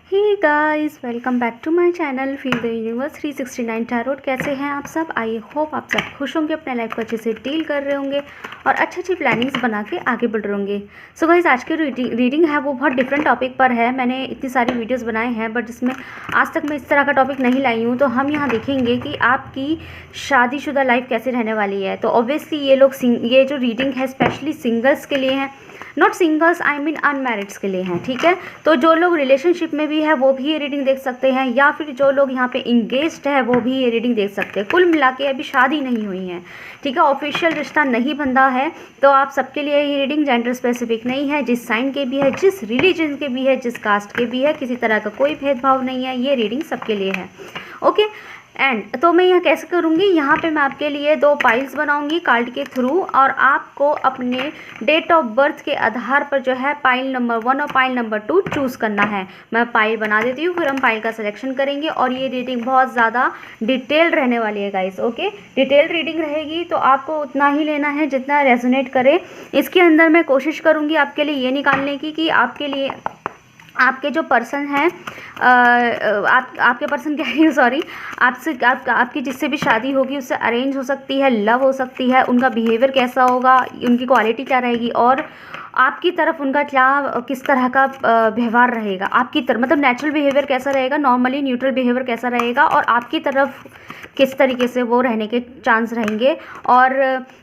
Hey guys, welcome back to my channel feel the universe 369 tarot. कैसे हैं आप सब? आई होप आप सब खुश होंगे, अपने लाइफ को अच्छे से डील कर रहे होंगे और अच्छी अच्छी प्लानिंग्स बना के आगे बढ़ रहे होंगे। सो गाइस, आज की रीडिंग है वो बहुत डिफरेंट टॉपिक पर है। मैंने इतनी सारी वीडियोस बनाए हैं बट इसमें आज तक मैं इस तरह का टॉपिक नहीं लाई हूँ। तो हम यहाँ देखेंगे कि आपकी शादीशुदा लाइफ कैसे रहने वाली है। तो ऑब्वियसली ये जो रीडिंग है स्पेशली सिंगल्स के लिए है, नॉट सिंगल्स, आई मीन अनमैरिड्स के लिए हैं। ठीक है, तो जो लोग रिलेशनशिप में भी है वो भी ये रीडिंग देख सकते हैं, या फिर जो लोग यहाँ पे इंगेज्ड है वो भी ये रीडिंग देख सकते हैं। कुल मिला के अभी शादी नहीं हुई है, ठीक है, ऑफिशियल रिश्ता नहीं बंधा है, तो आप सबके लिए ये रीडिंग जेंडर स्पेसिफिक नहीं है। जिस साइन के भी है, जिस रिलीजन के भी है, जिस कास्ट के भी है, किसी तरह का कोई भेदभाव नहीं है। ये रीडिंग सबके लिए है। ओके, एंड तो मैं यह कैसे करूँगी, यहाँ पे मैं आपके लिए 2 पाइल्स बनाऊँगी कार्ड के थ्रू, और आपको अपने डेट ऑफ बर्थ के आधार पर जो है पाइल नंबर 1 और पाइल नंबर 2 चूज़ करना है। मैं पाइल बना देती हूँ, फिर हम पाइल का सिलेक्शन करेंगे। और ये रीडिंग बहुत ज़्यादा डिटेल्ड रहने वाली है गाइस। ओके, डिटेल्ड रीडिंग रहेगी तो आपको उतना ही लेना है जितना रेजोनेट करे। इसके अंदर मैं कोशिश करूँगी आपके लिए ये निकालने की कि आपके लिए आपके जो पर्सन हैं, आपके पर्सन कह रही हूँ, सॉरी, आपकी जिससे भी शादी होगी उससे अरेंज हो सकती है, लव हो सकती है, उनका बिहेवियर कैसा होगा, उनकी क्वालिटी क्या रहेगी, और आपकी तरफ उनका किस तरह का व्यवहार रहेगा, आपकी तरफ मतलब नेचुरल बिहेवियर कैसा रहेगा, नॉर्मली न्यूट्रल बिहेवियर कैसा रहेगा, और आपकी तरफ किस तरीके से वो रहने के चांस रहेंगे। और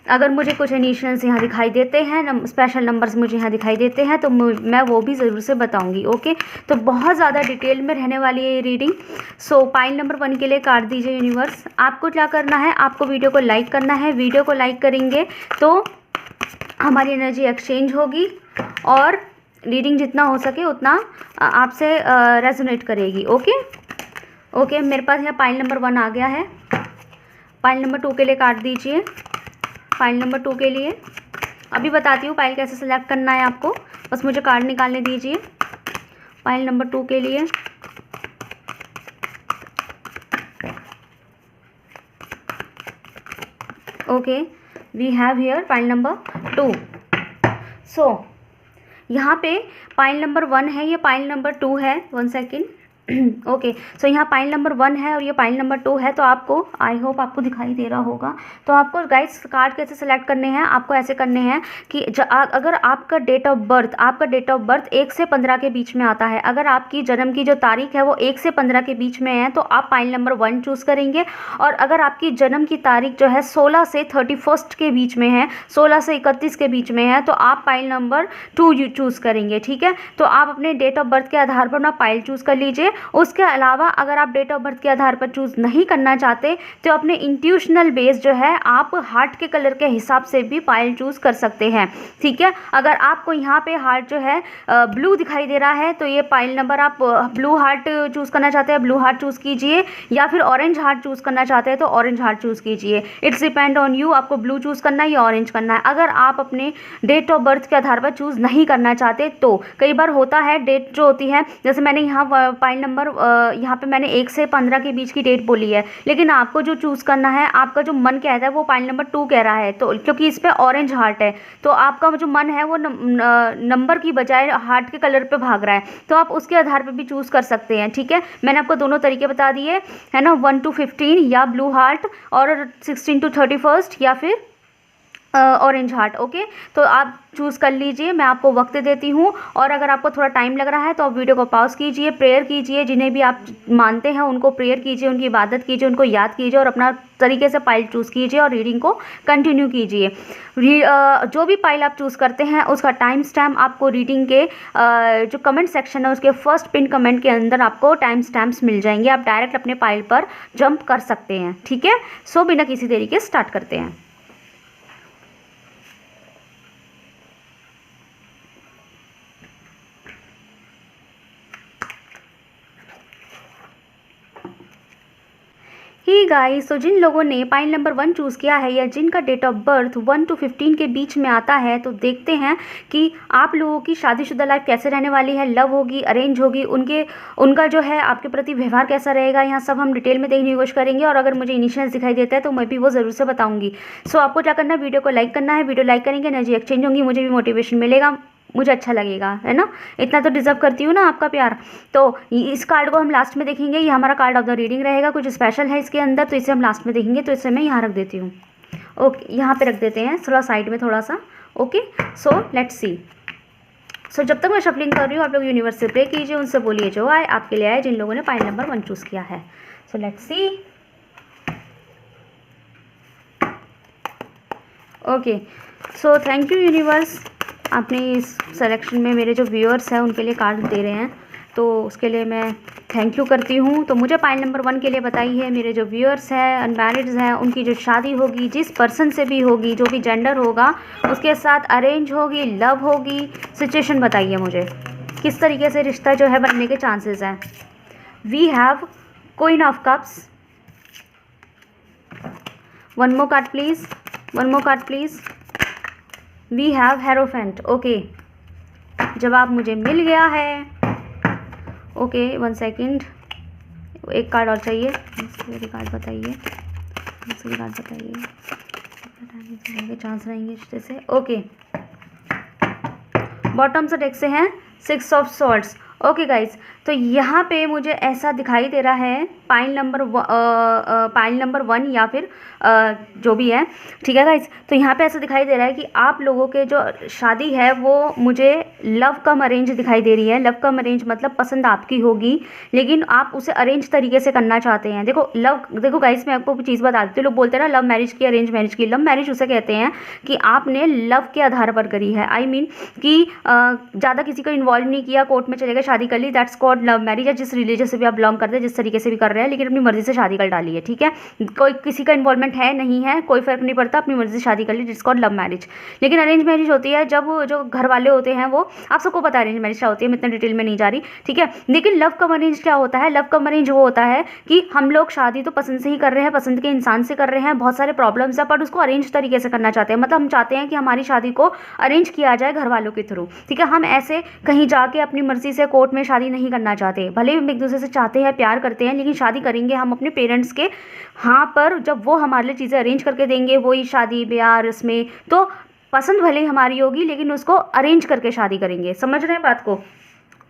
अगर मुझे कुछ इनिशियल्स यहाँ दिखाई देते हैं, स्पेशल नंबर्स मुझे यहाँ दिखाई देते हैं, तो मैं वो भी ज़रूर से बताऊँगी। ओके, तो बहुत ज़्यादा डिटेल में रहने वाली है ये रीडिंग। सो पाइल नंबर 1 के लिए कार्ड दीजिए यूनिवर्स। आपको क्या करना है, आपको वीडियो को लाइक करना है। वीडियो को लाइक करेंगे तो हमारी एनर्जी एक्सचेंज होगी और रीडिंग जितना हो सके उतना आपसे रेजोनेट करेगी। ओके, मेरे पास यहाँ पाइल नंबर 1 आ गया है। पाइल नंबर 2 के लिए कार्ड दीजिए। पाइल नंबर 2 के लिए अभी बताती हूँ पाइल कैसे सेलेक्ट करना है आपको, बस मुझे कार्ड निकालने दीजिए। पाइल नंबर 2 के लिए okay, we have here pile number 2। So यहाँ पे पाइल नंबर 1 है, ये पाइल नंबर 2 है। 1 सेकेंड। ओके, सो यहाँ पाइल नंबर 1 है और ये पाइल नंबर 2 है। तो आपको, आई होप आपको दिखाई दे रहा होगा। तो आपको गाइस कार्ड कैसे सेलेक्ट करने हैं, आपको ऐसे करने हैं कि अगर आपका डेट ऑफ बर्थ 1 से 15 के बीच में आता है, अगर आपकी जन्म की जो तारीख है वो 1 से 15 के बीच में है, तो आप पाइल नंबर 1 चूज़ करेंगे। और अगर आपकी जन्म की तारीख जो है 16 से 31 के बीच में है, 16 से 31 के बीच में है, तो आप पाइल नंबर 2 चूज़ करेंगे। ठीक है, तो आप अपने डेट ऑफ बर्थ के आधार पर ना पाइल चूज़ कर लीजिए। उसके अलावा अगर आप डेट ऑफ बर्थ के आधार पर चूज़ नहीं करना चाहते तो अपने इंट्यूशनल बेस जो है आप हार्ट के कलर के हिसाब से भी पाइल चूज़ कर सकते हैं। ठीक है, अगर आपको यहाँ पे हार्ट जो है ब्लू दिखाई दे रहा है तो ये पाइल नंबर आप ब्लू हार्ट चूज़ करना चाहते हैं, ब्लू हार्ट चूज़ कीजिए, या फिर ऑरेंज हार्ट चूज़ करना चाहते हैं तो ऑरेंज हार्ट चूज़ कीजिए। इट्स डिपेंड ऑन यू, आपको ब्लू चूज़ करना है या ऑरेंज करना है। अगर आप अपने डेट ऑफ बर्थ के आधार पर चूज़ नहीं करना चाहते तो कई बार होता है डेट जो होती है, जैसे मैंने यहाँ पाइल नंबर यहाँ पे मैंने 1 से 15 के बीच की डेट बोली है, लेकिन आपको जो चूज़ करना है, आपका जो मन कहता है वो पाइल नंबर 2 कह रहा है, तो क्योंकि इस पे ऑरेंज हार्ट है तो आपका जो मन है वो नंबर की बजाय हार्ट के कलर पे भाग रहा है, तो आप उसके आधार पे भी चूज़ कर सकते हैं। ठीक है, मैंने आपको दोनों तरीके बता दिए है ना, 1 to 15 या ब्लू हार्ट, और 16 to 31 या फिर ऑरेंज हार्ट। ओके, तो आप चूज़ कर लीजिए, मैं आपको वक्त देती हूँ। और अगर आपको थोड़ा टाइम लग रहा है तो आप वीडियो को पॉज कीजिए, प्रेयर कीजिए, जिन्हें भी आप मानते हैं उनको प्रेयर कीजिए, उनकी इबादत कीजिए, उनको याद कीजिए और अपना तरीके से पाइल चूज़ कीजिए और रीडिंग को कंटिन्यू कीजिए। जो भी पाइल आप चूज़ करते हैं उसका टाइम स्टैम्प आपको रीडिंग के जो कमेंट सेक्शन है उसके फर्स्ट पिन कमेंट के अंदर आपको टाइम स्टैम्प्स मिल जाएंगे, आप डायरेक्ट अपने पाइल पर जंप कर सकते हैं। ठीक है, सो बिना किसी देरी के स्टार्ट करते हैं। ही गाइस, तो जिन लोगों ने पाइल नंबर 1 चूज़ किया है या जिनका डेट ऑफ बर्थ 1 to 15 के बीच में आता है, तो देखते हैं कि आप लोगों की शादीशुदा लाइफ कैसे रहने वाली है, लव होगी, अरेंज होगी, उनका जो है आपके प्रति व्यवहार कैसा रहेगा, यहाँ सब हम डिटेल में देखने की कोशिश करेंगे। और अगर मुझे इनिशियल्स दिखाई देता है तो मैं भी वो ज़रूर से बताऊँगी। सो आपको क्या करना है, वीडियो को लाइक करना है। वीडियो लाइक करेंगे एनर्जी एक्सचेंज होंगी, मुझे भी मोटिवेशन मिलेगा, मुझे अच्छा लगेगा, है ना। इतना तो डिज़र्व करती हूँ ना आपका प्यार। तो इस कार्ड को हम लास्ट में देखेंगे, ये हमारा कार्ड ऑफ द रीडिंग रहेगा, कुछ स्पेशल है इसके अंदर, तो इसे हम लास्ट में देखेंगे। तो इसे मैं यहाँ रख देती हूँ। ओके, यहाँ पे रख देते हैं थोड़ा साइड में थोड़ा सा। ओके, सो लेट्स सी। सो जब तक मैं शफलिंग कर रही हूँ आप लोग यूनिवर्स से प्रे कीजिए, उनसे बोलिए जो आए आपके लिए आए, जिन लोगों ने पाइल नंबर 1 चूज़ किया है। सो let's C. Okay, so thank you universe, आपने इस सिलेक्शन में मेरे जो व्यूअर्स हैं उनके लिए कार्ड दे रहे हैं, तो उसके लिए मैं थैंक यू करती हूँ। तो मुझे पाइल नंबर 1 के लिए बताइए, मेरे जो व्यूअर्स हैं अनमैरिड्स हैं, उनकी जो शादी होगी जिस पर्सन से भी होगी, जो भी जेंडर होगा उसके साथ अरेंज होगी, लव होगी, सिचुएशन बताइए मुझे किस तरीके से रिश्ता जो है बनने के चांसेस हैं। We have queen of cups. One more card please, one more card please. We have hierophant. Okay, जवाब मुझे मिल गया है। ओके, 1 सेकेंड, एक कार्ड और चाहिए। कार्ड बताइए, कार्ड बताइए, चांस रहेंगे रिश्ते से। ओके, बॉटम से डेक से हैं 6 ऑफ सॉर्ड्स। ओके गाइज, तो यहाँ पे मुझे ऐसा दिखाई दे रहा है पाइल नंबर 1 या फिर जो भी है, ठीक है गाइज। तो यहाँ पे ऐसा दिखाई दे रहा है कि आप लोगों के जो शादी है वो मुझे लव कम अरेंज दिखाई दे रही है। लव कम अरेंज मतलब पसंद आपकी होगी लेकिन आप उसे अरेंज तरीके से करना चाहते हैं। देखो गाइज, मैं आपको चीज़ बता देती हूँ। लोग बोलते हैं ना लव मैरिज की, अरेंज मैरिज की। लव मैरिज उसे कहते हैं कि आपने लव के आधार पर करी है। आई मीन कि ज़्यादा किसी को इन्वॉल्व नहीं किया, कोर्ट में चले गए, शादी कर ली, दैट्स कॉल्ड लव मैरिज। या जिस रिलीजन से भी आप बिलोंग करते हैं, जिस तरीके से भी कर रहे हैं, लेकिन अपनी मर्जी से शादी कर डाली है, ठीक है। कोई किसी का इन्वॉल्वमेंट है नहीं है, कोई फर्क नहीं पड़ता, अपनी मर्जी से शादी कर ली, जिट्स कॉल्ड लव मैरिज। लेकिन अरेंज मैरिज होती है जब जो घर वाले होते हैं वो, आप सबको पता है अरेंज मैरिज क्या होती है, मैं इतना डिटेल में नहीं जा रही, ठीक है। लेकिन लव कम अरेंज क्या होता है? लव कम अरेंज वो होता है कि हम लोग शादी तो पसंद से ही कर रहे हैं, पसंद के इंसान से कर रहे हैं, बहुत सारे प्रॉब्लम्स है, पर उसको अरेंज तरीके से करना चाहते हैं। मतलब हम चाहते हैं कि हमारी शादी को अरेंज किया जाए घर वालों के थ्रू, ठीक है। हम ऐसे कहीं जाके अपनी मर्जी से कोर्ट में शादी नहीं करना चाहते। भले ही हम एक दूसरे से चाहते हैं, प्यार करते हैं, लेकिन शादी करेंगे हम अपने पेरेंट्स के हाँ पर, जब वो हमारे लिए चीज़ें अरेंज करके देंगे, वही शादी ब्याह रस्में, तो पसंद भले ही हमारी होगी लेकिन उसको अरेंज करके शादी करेंगे। समझ रहे हैं बात को?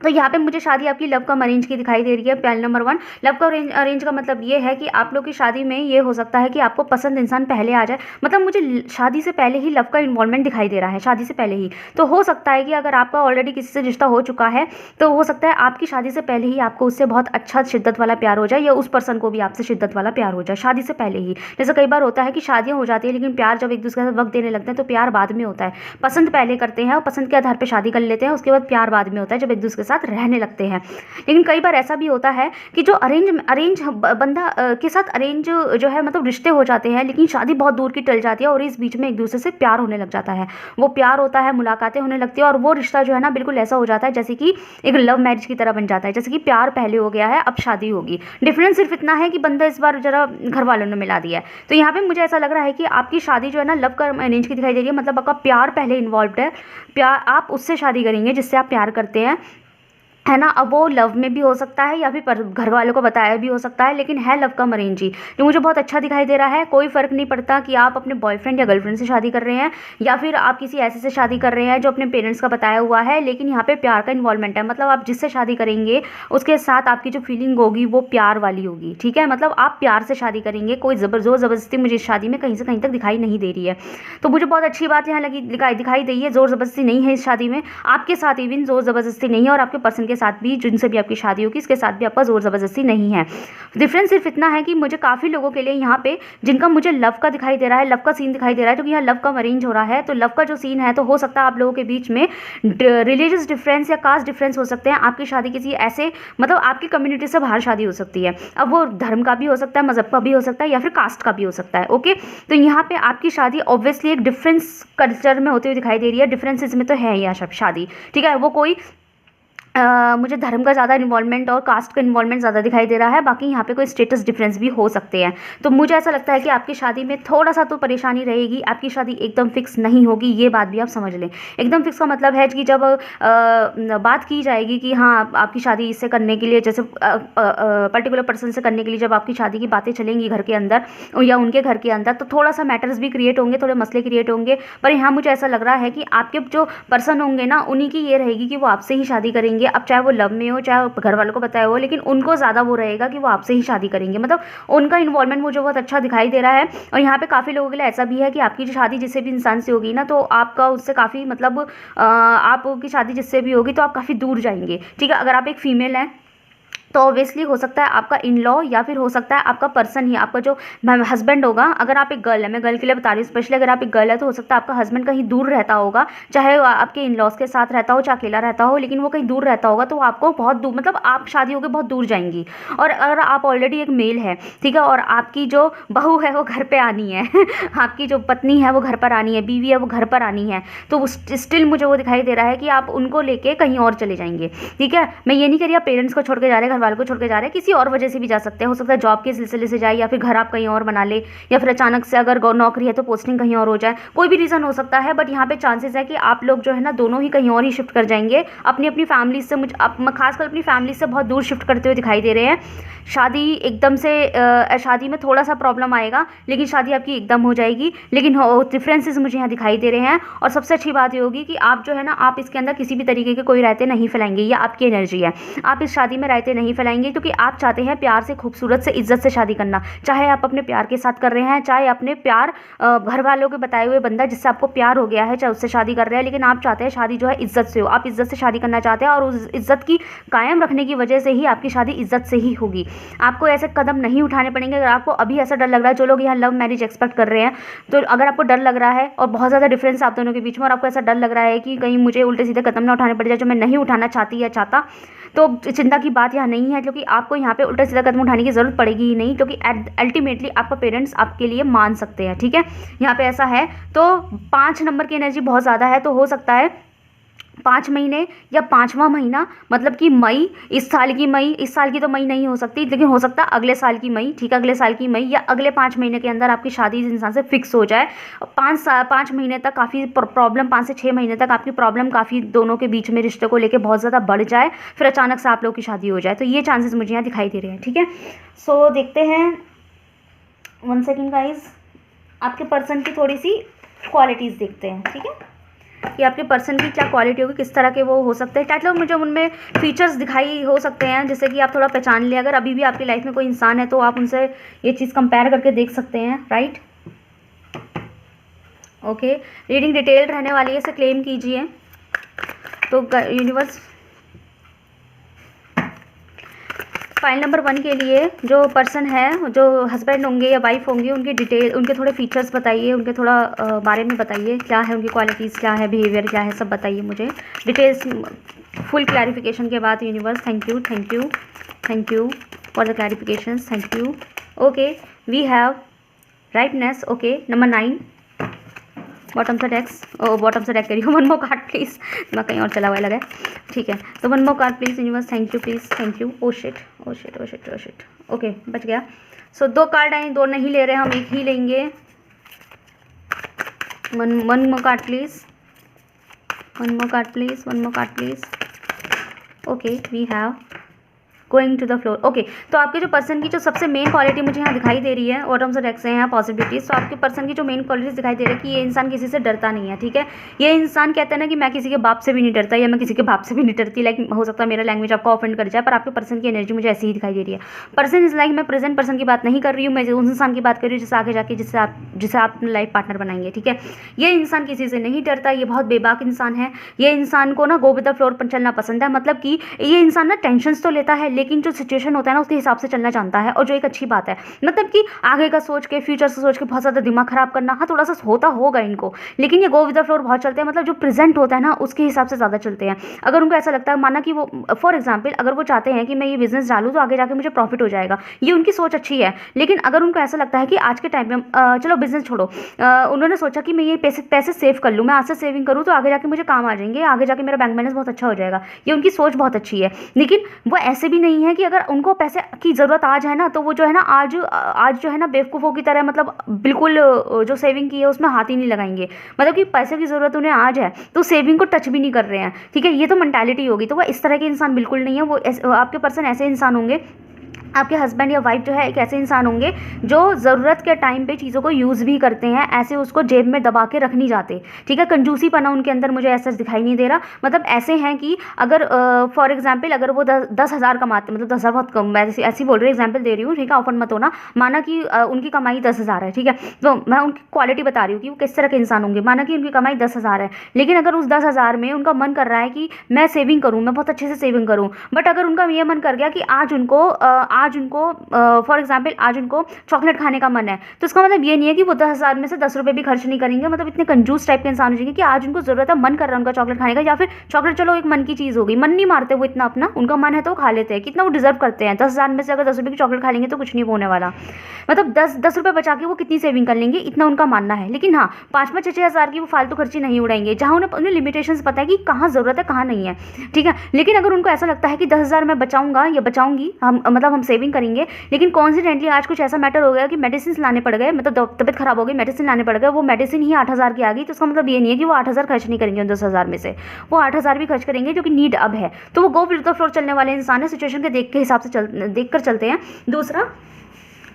तो यहाँ पे मुझे शादी आपकी लव कम अरेंज की दिखाई दे रही है। पाइल नंबर 1, लव का अरेंज का मतलब ये है कि आप लोग की शादी में ये हो सकता है कि आपको पसंद इंसान पहले आ जाए। मतलब मुझे शादी से पहले ही लव का इन्वॉल्वमेंट दिखाई दे रहा है, शादी से पहले ही। तो हो सकता है कि अगर आपका ऑलरेडी किसी से रिश्ता हो चुका है तो हो सकता है आपकी शादी से पहले ही आपको उससे बहुत अच्छा शिद्दत वाला प्यार हो जाए, या उस पर्सन को भी आपसे शिद्दत वाला प्यार हो जाए शादी से पहले ही। जैसे कई बार होता है कि शादियाँ हो जाती है लेकिन प्यार जब एक दूसरे के साथ वक्त देने लगते हैं तो प्यार बाद में होता है। पसंद पहले करते हैं और पसंद के आधार पर शादी कर लेते हैं, उसके बाद प्यार बाद में होता है जब एक दूसरे के साथ रहने लगते हैं। लेकिन कई बार ऐसा भी होता है कि जो अरेंज बंदा के साथ अरेंज जो है मतलब रिश्ते हो जाते हैं लेकिन शादी बहुत दूर की टल जाती है और इस बीच में एक दूसरे से प्यार होने लग जाता है। वो प्यार होता है, मुलाकातें होने लगती है और वो रिश्ता जो है ना बिल्कुल ऐसा हो जाता है जैसे कि एक लव मैरिज की तरह बन जाता है। जैसे कि प्यार पहले हो गया है, अब शादी होगी। डिफरेंस सिर्फ इतना है कि बंदा इस बार जरा घर वालों ने मिला दिया है। तो यहाँ पे मुझे ऐसा लग रहा है कि आपकी शादी जो है ना लव का अरेंज की दिखाई दे रही है। मतलब आपका प्यार पहले इन्वॉल्व है, प्यार आप उससे शादी करेंगे जिससे आप प्यार करते हैं, है ना। अब वो लव में भी हो सकता है या फिर घर वालों को बताया भी हो सकता है, लेकिन है लव कम अरेंज ही, जो मुझे बहुत अच्छा दिखाई दे रहा है। कोई फ़र्क नहीं पड़ता कि आप अपने बॉयफ्रेंड या गर्लफ्रेंड से शादी कर रहे हैं या फिर आप किसी ऐसे से शादी कर रहे हैं जो अपने पेरेंट्स का बताया हुआ है, लेकिन यहाँ पे प्यार का इन्वॉल्वमेंट है। मतलब आप जिससे शादी करेंगे उसके साथ आपकी जो फीलिंग होगी वो प्यार वाली होगी, ठीक है। मतलब आप प्यार से शादी करेंगे, कोई ज़बरदस्ती मुझे इस शादी में कहीं से कहीं तक दिखाई नहीं दे रही है। तो मुझे बहुत अच्छी बात यहाँ दिखाई दी है, ज़ोर ज़बरदस्ती नहीं है इस शादी में, आपके साथ इवन ज़ोर ज़बरदस्ती नहीं है और आपके पर्सन के साथ भी, जिनसे भी आपकी शादी होगी, इसके साथ भी आपका जोर ज़बरदस्ती नहीं है। डिफरेंस सिर्फ इतना है कि मुझे काफ़ी लोगों के लिए यहाँ पे जिनका मुझे लव का दिखाई दे रहा है, लव का सीन दिखाई दे रहा है, क्योंकि यहाँ लव का अरेंज हो रहा है। तो लव का जो सीन है तो हो सकता है आप लोगों के बीच में रिलीजियस डिफरेंस या कास्ट डिफरेंस हो सकते हैं। आपकी शादी किसी ऐसे मतलब आपकी कम्युनिटी से बाहर शादी हो सकती है। अब वो धर्म का भी हो सकता है, मज़हब का भी हो सकता है या फिर कास्ट का भी हो सकता है। ओके, तो यहाँ पे आपकी शादी ऑब्वियसली एक डिफरेंस कल्चर में होती हुई दिखाई दे रही है। डिफरेंसेस में तो है यहाँ शादी, ठीक है। वो कोई मुझे धर्म का ज़्यादा इन्वॉल्वमेंट और कास्ट का इन्वॉल्वमेंट ज़्यादा दिखाई दे रहा है। बाकी यहाँ पे कोई स्टेटस डिफरेंस भी हो सकते हैं। तो मुझे ऐसा लगता है कि आपकी शादी में थोड़ा सा तो परेशानी रहेगी। आपकी शादी एकदम फिक्स नहीं होगी, ये बात भी आप समझ लें। एकदम फिक्स का मतलब है कि जब बात की जाएगी कि हाँ आपकी शादी इससे करने के लिए, जैसे पर्टिकुलर पर्सन से करने के लिए जब आपकी शादी की बातें चलेंगी घर के अंदर या उनके घर के अंदर, तो थोड़ा सा मैटर्स भी क्रिएट होंगे, थोड़े मसले क्रिएट होंगे। पर यहाँ मुझे ऐसा लग रहा है कि आपके जो पर्सन होंगे ना, उन्हीं की ये रहेगी कि वो आपसे ही शादी करेंगे। अब चाहे वो लव में हो, चाहे घर वालों को बताया हो, लेकिन उनको ज़्यादा वो रहेगा कि वो आपसे ही शादी करेंगे। मतलब उनका इन्वॉल्वमेंट मुझे बहुत अच्छा दिखाई दे रहा है। और यहाँ पे काफ़ी लोगों के लिए ऐसा भी है कि आपकी जो शादी जिससे भी इंसान से होगी ना, तो आपका उससे काफ़ी मतलब आपकी शादी जिससे भी होगी तो आप काफ़ी दूर जाएंगे। ठीक है, अगर आप एक फीमेल हैं तो ऑब्वियसली हो सकता है आपका इन लॉ या फिर हो सकता है आपका पर्सन ही, आपका जो हस्बैंड होगा। अगर आप एक गर्ल है, मैं गर्ल के लिए बता रही हूँ स्पेशली, अगर आप एक गर्ल है तो हो सकता है आपका हस्बैंड कहीं दूर रहता होगा, चाहे आपके इन लॉज के साथ रहता हो चाहे अकेला रहता हो, लेकिन वो कहीं दूर रहता होगा। तो आपको बहुत दूर, मतलब आप शादी होकर बहुत दूर जाएंगी। और अगर आप ऑलरेडी एक मेल है, ठीक है, और आपकी जो बहू है वो घर पर आनी है आपकी जो पत्नी है वो घर पर आनी है, बीवी है वो घर पर आनी है, तो स्टिल मुझे वो दिखाई दे रहा है कि आप उनको लेके कहीं और चले जाएंगे। ठीक है, मैं ये नहीं कह रही आप पेरेंट्स को छोड़ के जा रहे हैं, वालों को छोड़ के जा रहे हैं, किसी और वजह से भी जा सकते हैं। हो सकता है जॉब के सिलसिले से जाए, या फिर घर आप कहीं और बना ले, या फिर अचानक से अगर नौकरी है तो पोस्टिंग कहीं और हो जाए, कोई भी रीज़न हो सकता है। बट यहाँ पे चांसेस है कि आप लोग जो है ना दोनों ही कहीं और ही शिफ्ट कर जाएंगे, अपनी अपनी फैमिली से। मुझे खासकर अपनी फैमिली से बहुत दूर शिफ्ट करते हुए दिखाई दे रहे हैं। शादी एकदम से शादी में थोड़ा सा प्रॉब्लम आएगा, लेकिन शादी आपकी एकदम हो जाएगी। लेकिन डिफरेंसेस मुझे यहाँ दिखाई दे रहे हैं। और सबसे अच्छी बात ये होगी कि आप जो है ना, आप इसके अंदर किसी भी तरीके के कोई रायते नहीं फैलाएंगे, या आपकी एनर्जी है, आप इस शादी में रायते नहीं फैलाएंगे, क्योंकि आप चाहते हैं प्यार से, खूबसूरत से, इज्जत से शादी करना। चाहे आप अपने प्यार के साथ कर रहे हैं, चाहे अपने प्यार घर वालों के बताए हुए बंदा जिससे आपको प्यार हो गया है, चाहे उससे शादी कर रहे हैं, लेकिन आप चाहते हैं शादी जो है इज्जत से हो। आप इज्जत से शादी करना चाहते हैं, और उस इज्जत की कायम रखने की वजह से ही आपकी शादी इज्जत से ही होगी। आपको ऐसे कदम नहीं उठाने पड़ेंगे। अगर आपको अभी ऐसा डर लग रहा है, जो लोग यहाँ लव मैरिज एक्सपेक्ट कर रहे हैं, तो अगर आपको डर लग रहा है और बहुत ज़्यादा डिफरेंस आप दोनों के बीच में, और आपको ऐसा डर लग रहा है कि कहीं मुझे उल्टे सीधे कदम ना उठाने पड़ जाए जो मैं नहीं उठाना चाहती या चाहता, तो चिंता की बात यहाँ नहीं है, क्योंकि आपको यहाँ पे उल्टा सीधा कदम उठाने की ज़रूरत पड़ेगी ही नहीं, क्योंकि अल्टीमेटली आपका पेरेंट्स आपके लिए मान सकते हैं। ठीक है, यहाँ पे ऐसा है। तो 5 नंबर की एनर्जी बहुत ज़्यादा है, तो हो सकता है 5 महीने या 5वां महीना, मतलब कि मई, इस साल की तो मई नहीं हो सकती, लेकिन हो सकता है अगले साल की मई। ठीक है, अगले साल की मई या अगले 5 महीने के अंदर आपकी शादी इस इंसान से फिक्स हो जाए। 5 महीने तक काफ़ी प्रॉब्लम, 5 से 6 महीने तक आपकी प्रॉब्लम काफ़ी दोनों के बीच में रिश्ते को लेकर बहुत ज़्यादा बढ़ जाए, फिर अचानक से आप लोग की शादी हो जाए। तो ये चांसेस मुझे यहाँ दिखाई दे रहे हैं। ठीक है, सो देखते हैं, 1 सेकेंड गाइज, आपके पर्सन की थोड़ी सी क्वालिटीज़ देखते हैं। ठीक है, कि आपके पर्सन की क्या क्वालिटी होगी, किस तरह के वो हो सकते हैं। क्या लोग मुझे उनमें फीचर्स दिखाई हो सकते हैं, जैसे कि आप थोड़ा पहचान लें। अगर अभी भी आपकी लाइफ में कोई इंसान है तो आप उनसे ये चीज़ कंपेयर करके देख सकते हैं, राइट। ओके, रीडिंग डिटेल रहने वाली है, इसे क्लेम कीजिए। तो यूनिवर्स फाइल नंबर 1 के लिए जो पर्सन है, जो हस्बैंड होंगे या वाइफ होंगे, उनकी डिटेल, उनके थोड़े फीचर्स बताइए, उनके थोड़ा बारे में बताइए, क्या है उनकी क्वालिटीज़, क्या है बिहेवियर, क्या है, सब बताइए मुझे डिटेल्स, फुल क्लैरिफिकेशन के बाद। Universe thank you, thank you, thank you for the clarifications, thank you. Okay, we have rightness. Okay, number 9, bottom से डेक्स, बॉटम से डेक करिए। 1 मोर कार्ड प्लीज़, मैं कहीं और चला हुआ लगा है। ठीक है, तो 1 more card please universe, thank you please, thank you. Oh shit, oh shit, oh shit, oh shit. Okay, बच गया। सो 2 कार्ड आए, 2 नहीं ले रहे, हम 1 ही लेंगे। 1 more card please, 1 more card please, 1 more card please. Okay, we have going to the floor. Okay, तो आपके जो पर्सन की जो सबसे मेन क्वालिटी मुझे यहाँ दिखाई दे रही है, बॉटम से डेक से हैं पॉसिबिलिटीज। तो आपके पर्सन की जो मेन क्वालिटीज दिखाई दे रही है कि ये इंसान किसी से डरता नहीं है। ठीक है, ये इंसान कहते हैं ना कि मैं किसी के बाप से भी नहीं डरता, या मैं किसी के बाप से भी नहीं डरती। लाइक हो सकता है मेरा लैंग्वेज आपको ऑफेंड कर जाए, पर आपके पर्सन की एनर्जी मुझे ऐसी ही दिखाई दे रही है। पर्सन इज लाइक, मैं प्रेजेंट पर्सन की बात नहीं कर रही हूँ, मैं उस इंसान की बात कर रही हूँ जिससे आगे जाके जिसे आप लाइफ पार्टनर बनाएंगे। ठीक है, ये इंसान किसी से नहीं डरता, ये बहुत बेबाक इंसान है। ये इंसान को ना गो विद द फ्लोर पर चलना पसंद है, मतलब कि ये इंसान ना टेंशन तो लेता है, लेकिन जो सिचुएशन होता है ना उसके हिसाब से चलना जानता है, और जो एक अच्छी बात है। मतलब कि आगे का सोच के, फ्यूचर से सोच के बहुत ज़्यादा दिमाग खराब करना, हाँ थोड़ा सा होता होगा इनको, लेकिन ये गो विद द फ्लोर बहुत चलते हैं। मतलब जो प्रेजेंट होता है ना उसके हिसाब से ज़्यादा चलते हैं। अगर उनको ऐसा लगता है, माना कि वो फॉर एग्जाम्पल अगर वो चाहते हैं कि मैं ये बिजनेस डालूँ तो आगे जाके मुझे प्रॉफिट हो जाएगा, ये उनकी सोच अच्छी है। लेकिन अगर उनको ऐसा लगता है कि आज के टाइम में चलो बिजनेस छोड़ो, उन्होंने सोचा कि मैं ये पैसे सेव कर लूँ, मैं आज से सेविंग करूँ तो आगे जाके मुझे काम आ जाएंगे, आगे जाके मेरा बैंक बैलेंस बहुत अच्छा हो जाएगा, ये उनकी सोच बहुत अच्छी है। लेकिन वो ऐसे भी नहीं है कि अगर उनको पैसे की ज़रूरत आ जाए ना तो वो जो है ना आज जो है ना बेवकूफ़ों की तरह, मतलब बिल्कुल जो सेविंग की है उसमें हाथ ही नहीं लगाएंगे। मतलब कि पैसे की ज़रूरत उन्हें आज है तो सेविंग को टच भी नहीं कर रहे हैं, ठीक है, ये तो मेंटालिटी होगी। तो वो इस तरह के इंसान बिल्कुल नहीं है। वो आपके पर्सन ऐसे इंसान होंगे, आपके हस्बैंड या वाइफ जो है एक ऐसे इंसान होंगे जो ज़रूरत के टाइम पे चीज़ों को यूज़ भी करते हैं, ऐसे उसको जेब में दबा के रख नहीं जाते, ठीक है। कंजूसी पना उनके अंदर मुझे ऐसा दिखाई नहीं दे रहा। मतलब ऐसे हैं कि अगर फॉर एग्जांपल अगर वो 10,000 कमाते, मतलब 10,000 बहुत कम, मैं ऐसी बोल रही हूँ, एग्जाम्पल दे रही हूँ, ठीक है, ऑफर मत होना। माना कि उनकी कमाई 10,000 है, ठीक है, तो मैं उनकी क्वालिटी बता रही हूँ कि वो किस तरह के इंसान होंगे। माना कि उनकी कमाई 10,000 है, लेकिन अगर उस 10,000 में उनका मन कर रहा है कि मैं सेविंग करूँ, मैं बहुत अच्छे से सेविंग करूँ, बट अगर उनका ये मन कर गया कि आज उनको फॉर एग्जाम्पल आज उनको चॉकलेट खाने का मन है, तो इसका मतलब ये नहीं है कि वो 10,000 में से 10 रुपये भी खर्च नहीं करेंगे। मतलब इतने कंजूस टाइप के इंसान हो जाएंगे कि आज उनको जरूरत है, मन कर रहा है उनका चॉकलेट खाने का, या फिर चॉकलेट चलो एक मन की चीज़ हो गई, मन नहीं मारते वो इतना अपना, उनका मन है तो खा लेते हैं। कितना वो डिजर्व करते हैं, 10,000 में से अगर 10 रुपये की चॉकलेट खा लेंगे तो कुछ नहीं होने वाला। मतलब 10 रुपये बचा के वो कितनी सेविंग कर लेंगे, इतना उनका मानना है। लेकिन हाँ 5-5, 6-6 हज़ार की वो फालतू खर्ची नहीं उड़ाएंगे, जहाँ उन्हें लिमिटेशंस पता है कि कहाँ ज़रूरत है कहाँ नहीं है, ठीक है। लेकिन अगर उनको ऐसा लगता है कि 10,000 मैं बचाऊंगा या बचाऊंगी, हम सेविंग करेंगे, लेकिन कॉन्सिडेंटली आज कुछ ऐसा मैटर हो गया कि मेडिसिन लाने पड़ गए, मतलब तबियत खराब हो गई, मेडिसिन लाने पड़ गए, वो मेडिसिन ही 8,000 की आ गई, तो उसका मतलब ये नहीं है कि वो 8,000 खर्च नहीं करेंगे उन 10,000 में से, वो 8,000 भी खर्च करेंगे जो कि नीड अब है। तो वो गो विद द फ्लो चलने वाले इंसान है, सिचुएशन के देख के हिसाब से देख कर चलते हैं। दूसरा,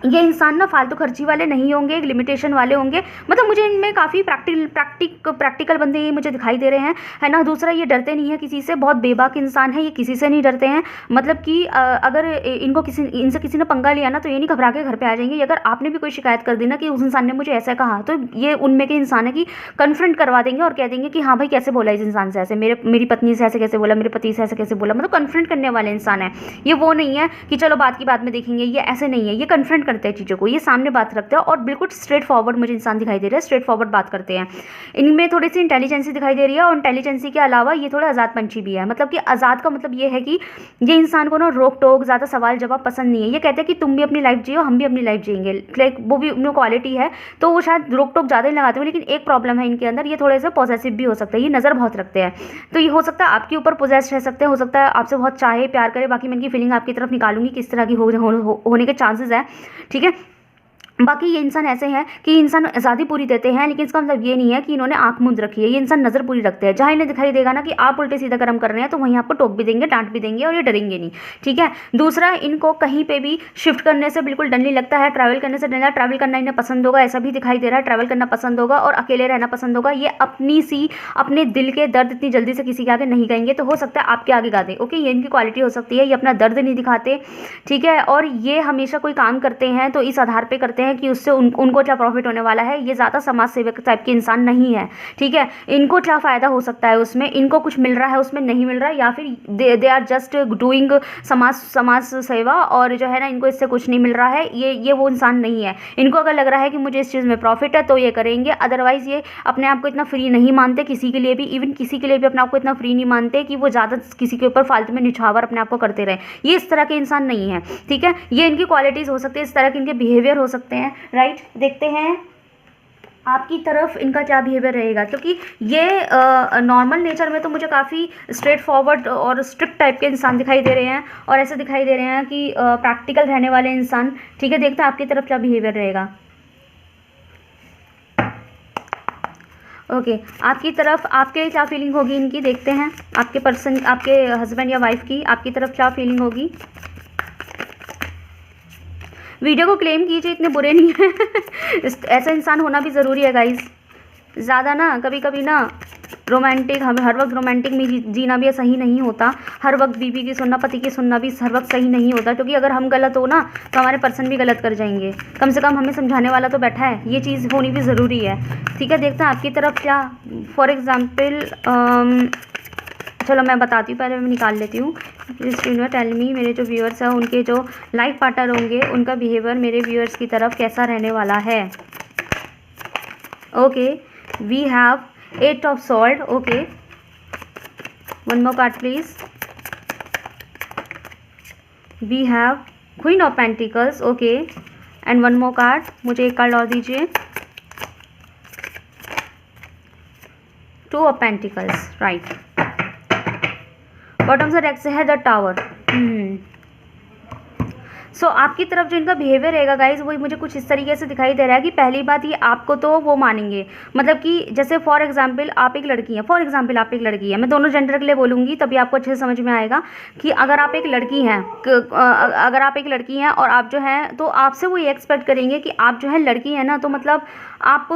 ये इंसान ना फालतू खर्ची वाले नहीं होंगे, एक लिमिटेशन वाले होंगे। मतलब मुझे इनमें काफ़ी प्रैक्टिकल बंदे ये मुझे दिखाई दे रहे हैं, है ना। दूसरा, ये डरते नहीं है किसी से, बहुत बेबाक इंसान है, ये किसी से नहीं डरते हैं। मतलब कि अगर इनसे किसी ने पंगा लिया ना तो ये नहीं घबरा के घर पे आ जाएंगे। अगर आपने भी कोई शिकायत कर दी ना कि उस इंसान ने मुझे ऐसा कहा, तो ये उनमें के इंसान है कि कन्फ्रंट करवा देंगे और कह देंगे कि हाँ भाई कैसे बोला इस इंसान से ऐसे, मेरी पत्नी से ऐसे कैसे बोला, मेरे पति से ऐसे कैसे बोला। मतलब कन्फ्रंट करने वाले इंसान है ये, वो नहीं है कि चलो बात की बात में देखेंगे, ये ऐसे नहीं है, ये कन्फ्रंट करते हैं चीज़ों को, ये सामने बात रखते हैं और बिल्कुल स्ट्रेट फॉरवर्ड मुझे इंसान दिखाई दे रहा है, स्ट्रेट फॉरवर्ड बात करते हैं। इनमें थोड़ी सी इंटेलिजेंसी दिखाई दे रही है, और इंटेलिजेंसी के अलावा ये थोड़ा आज़ाद पंछी भी है। मतलब कि आज़ाद का मतलब ये है कि ये इंसान को ना रोक टोक, ज़्यादा सवाल जवाब पसंद नहीं है। ये कहते हैं कि तुम भी अपनी लाइफ जियो, हम भी अपनी लाइफ जिएंगे, लाइक वो भी उनमें क्वालिटी है, तो वो शायद रोक टोक ज़्यादा ही लगाते हैं। लेकिन एक प्रॉब्लम है इनके अंदर, ये थोड़े से पॉसेसिव भी हो सकते हैं, ये नज़र बहुत रखते हैं। तो ये हो सकता है आपके ऊपर पोजेस रह सकते हैं, हो सकता है आपसे बहुत चाहे प्यार करे, बाकी मैं इनकी फीलिंग आपकी तरफ निकालूंगी किस तरह की होने के चांसेस है, ठीक है। बाकी ये इंसान ऐसे हैं कि इंसान आज़ादी पूरी देते हैं, लेकिन इसका मतलब ये नहीं है कि इन्होंने आंख मूंद रखी है। ये इंसान नज़र पूरी रखते हैं, जहाँ इन्हें दिखाई देगा ना कि आप उल्टे सीधा कर्म कर रहे हैं तो वहीं आपको टोक भी देंगे, डांट भी देंगे, और ये डरेंगे नहीं, ठीक है। दूसरा, इनको कहीं पे भी शिफ्ट करने से बिल्कुल डर नहीं लगता है, ट्रैवल करने से डर, ट्रैवल करना इन्हें पसंद होगा, ऐसा भी दिखाई दे रहा है, ट्रैवल करना पसंद होगा और अकेले रहना पसंद होगा। ये अपने दिल के दर्द इतनी जल्दी से किसी के आगे नहीं गाएंगे, तो हो सकता है आपके आगे गा दे, ओके, ये इनकी क्वालिटी हो सकती है। ये अपना दर्द नहीं दिखाते, ठीक है, और ये हमेशा कोई काम करते हैं तो इस आधार पर करते हैं कि उससे उनको क्या प्रॉफिट होने वाला है। ये ज़्यादा समाज सेवक टाइप के इंसान नहीं है, ठीक है। इनको क्या फ़ायदा हो सकता है उसमें, इनको कुछ मिल रहा है उसमें नहीं मिल रहा है, या फिर दे आर जस्ट डूइंग समाज सेवा, और जो है ना इनको इससे कुछ नहीं मिल रहा है। ये वो इंसान नहीं है। इनको अगर लग रहा है कि मुझे इस चीज़ में प्रॉफिट है तो ये करेंगे, अदरवाइज़ ये अपने आप को इतना फ्री नहीं मानते किसी के लिए भी, इवन किसी के लिए भी अपने आप को इतना फ्री नहीं मानते कि वो ज़्यादा किसी के ऊपर फालतू में निछावर अपने आप को करते रहे। ये इस तरह के इंसान नहीं है, ठीक है। ये इनकी क्वालिटीज़ हो सकती है, इस तरह के इनके बिहेवियर हो सकते हैं, राइट। देखते हैं आपकी तरफ इनका क्या बिहेवियर रहेगा, क्योंकि ये नॉर्मल नेचर में तो मुझे काफ़ी स्ट्रेट फॉरवर्ड और स्ट्रिक्ट टाइप के इंसान दिखाई दे रहे हैं, और ऐसे दिखाई दे रहे हैं कि प्रैक्टिकल रहने वाले इंसान, ठीक है। देखते हैं आपकी तरफ क्या बिहेवियर रहेगा। ओके, आपकी तरफ आपके लिए क्या फीलिंग होगी इनकी, देखते हैं आपके पर्सन, आपके हस्बैंड या वाइफ की आपकी तरफ क्या फीलिंग होगी। वीडियो को क्लेम कीजिए, इतने बुरे नहीं हैं ऐसा इंसान होना भी ज़रूरी है गाइस। ज़्यादा ना कभी कभी ना रोमांटिक, हमें हर वक्त रोमांटिक में जीना भी सही नहीं होता, हर वक्त बीवी की सुनना, पति की सुनना भी हर वक्त सही नहीं होता, क्योंकि अगर हम गलत हो ना तो हमारे पर्सन भी गलत कर जाएंगे। कम से कम हमें समझाने वाला तो बैठा है, ये चीज़ होनी भी ज़रूरी है, ठीक है। देखते हैं आपकी तरफ क्या, फॉर एग्ज़ाम्पल चलो मैं बताती हूँ, पहले मैं निकाल लेती हूँ। स्क्रीन में टेल मी, मेरे जो व्यूअर्स हैं उनके जो लाइफ पार्टनर होंगे उनका बिहेवियर मेरे व्यूअर्स की तरफ कैसा रहने वाला है। Okay, we have 8 of sword. Okay, one more card please. We have queen of pentacles. Okay, and one more card, मुझे एक कार्ड और दीजिए। 2 ऑफ पेंटिकल्स, राइट। बॉटम से डेक से है द टावर। सो आपकी तरफ जो इनका बिहेवियर रहेगा गाइज, वही मुझे कुछ इस तरीके से दिखाई दे रहा है कि पहली बात ये आपको तो वो मानेंगे, मतलब कि जैसे फॉर एग्जांपल आप एक लड़की हैं, मैं दोनों जेंडर के लिए बोलूँगी तभी आपको अच्छे से समझ में आएगा कि अगर आप एक लड़की हैं और आप जो हैं तो आपसे वो ये एक्सपेक्ट करेंगे कि आप जो है लड़की हैं ना, तो मतलब आप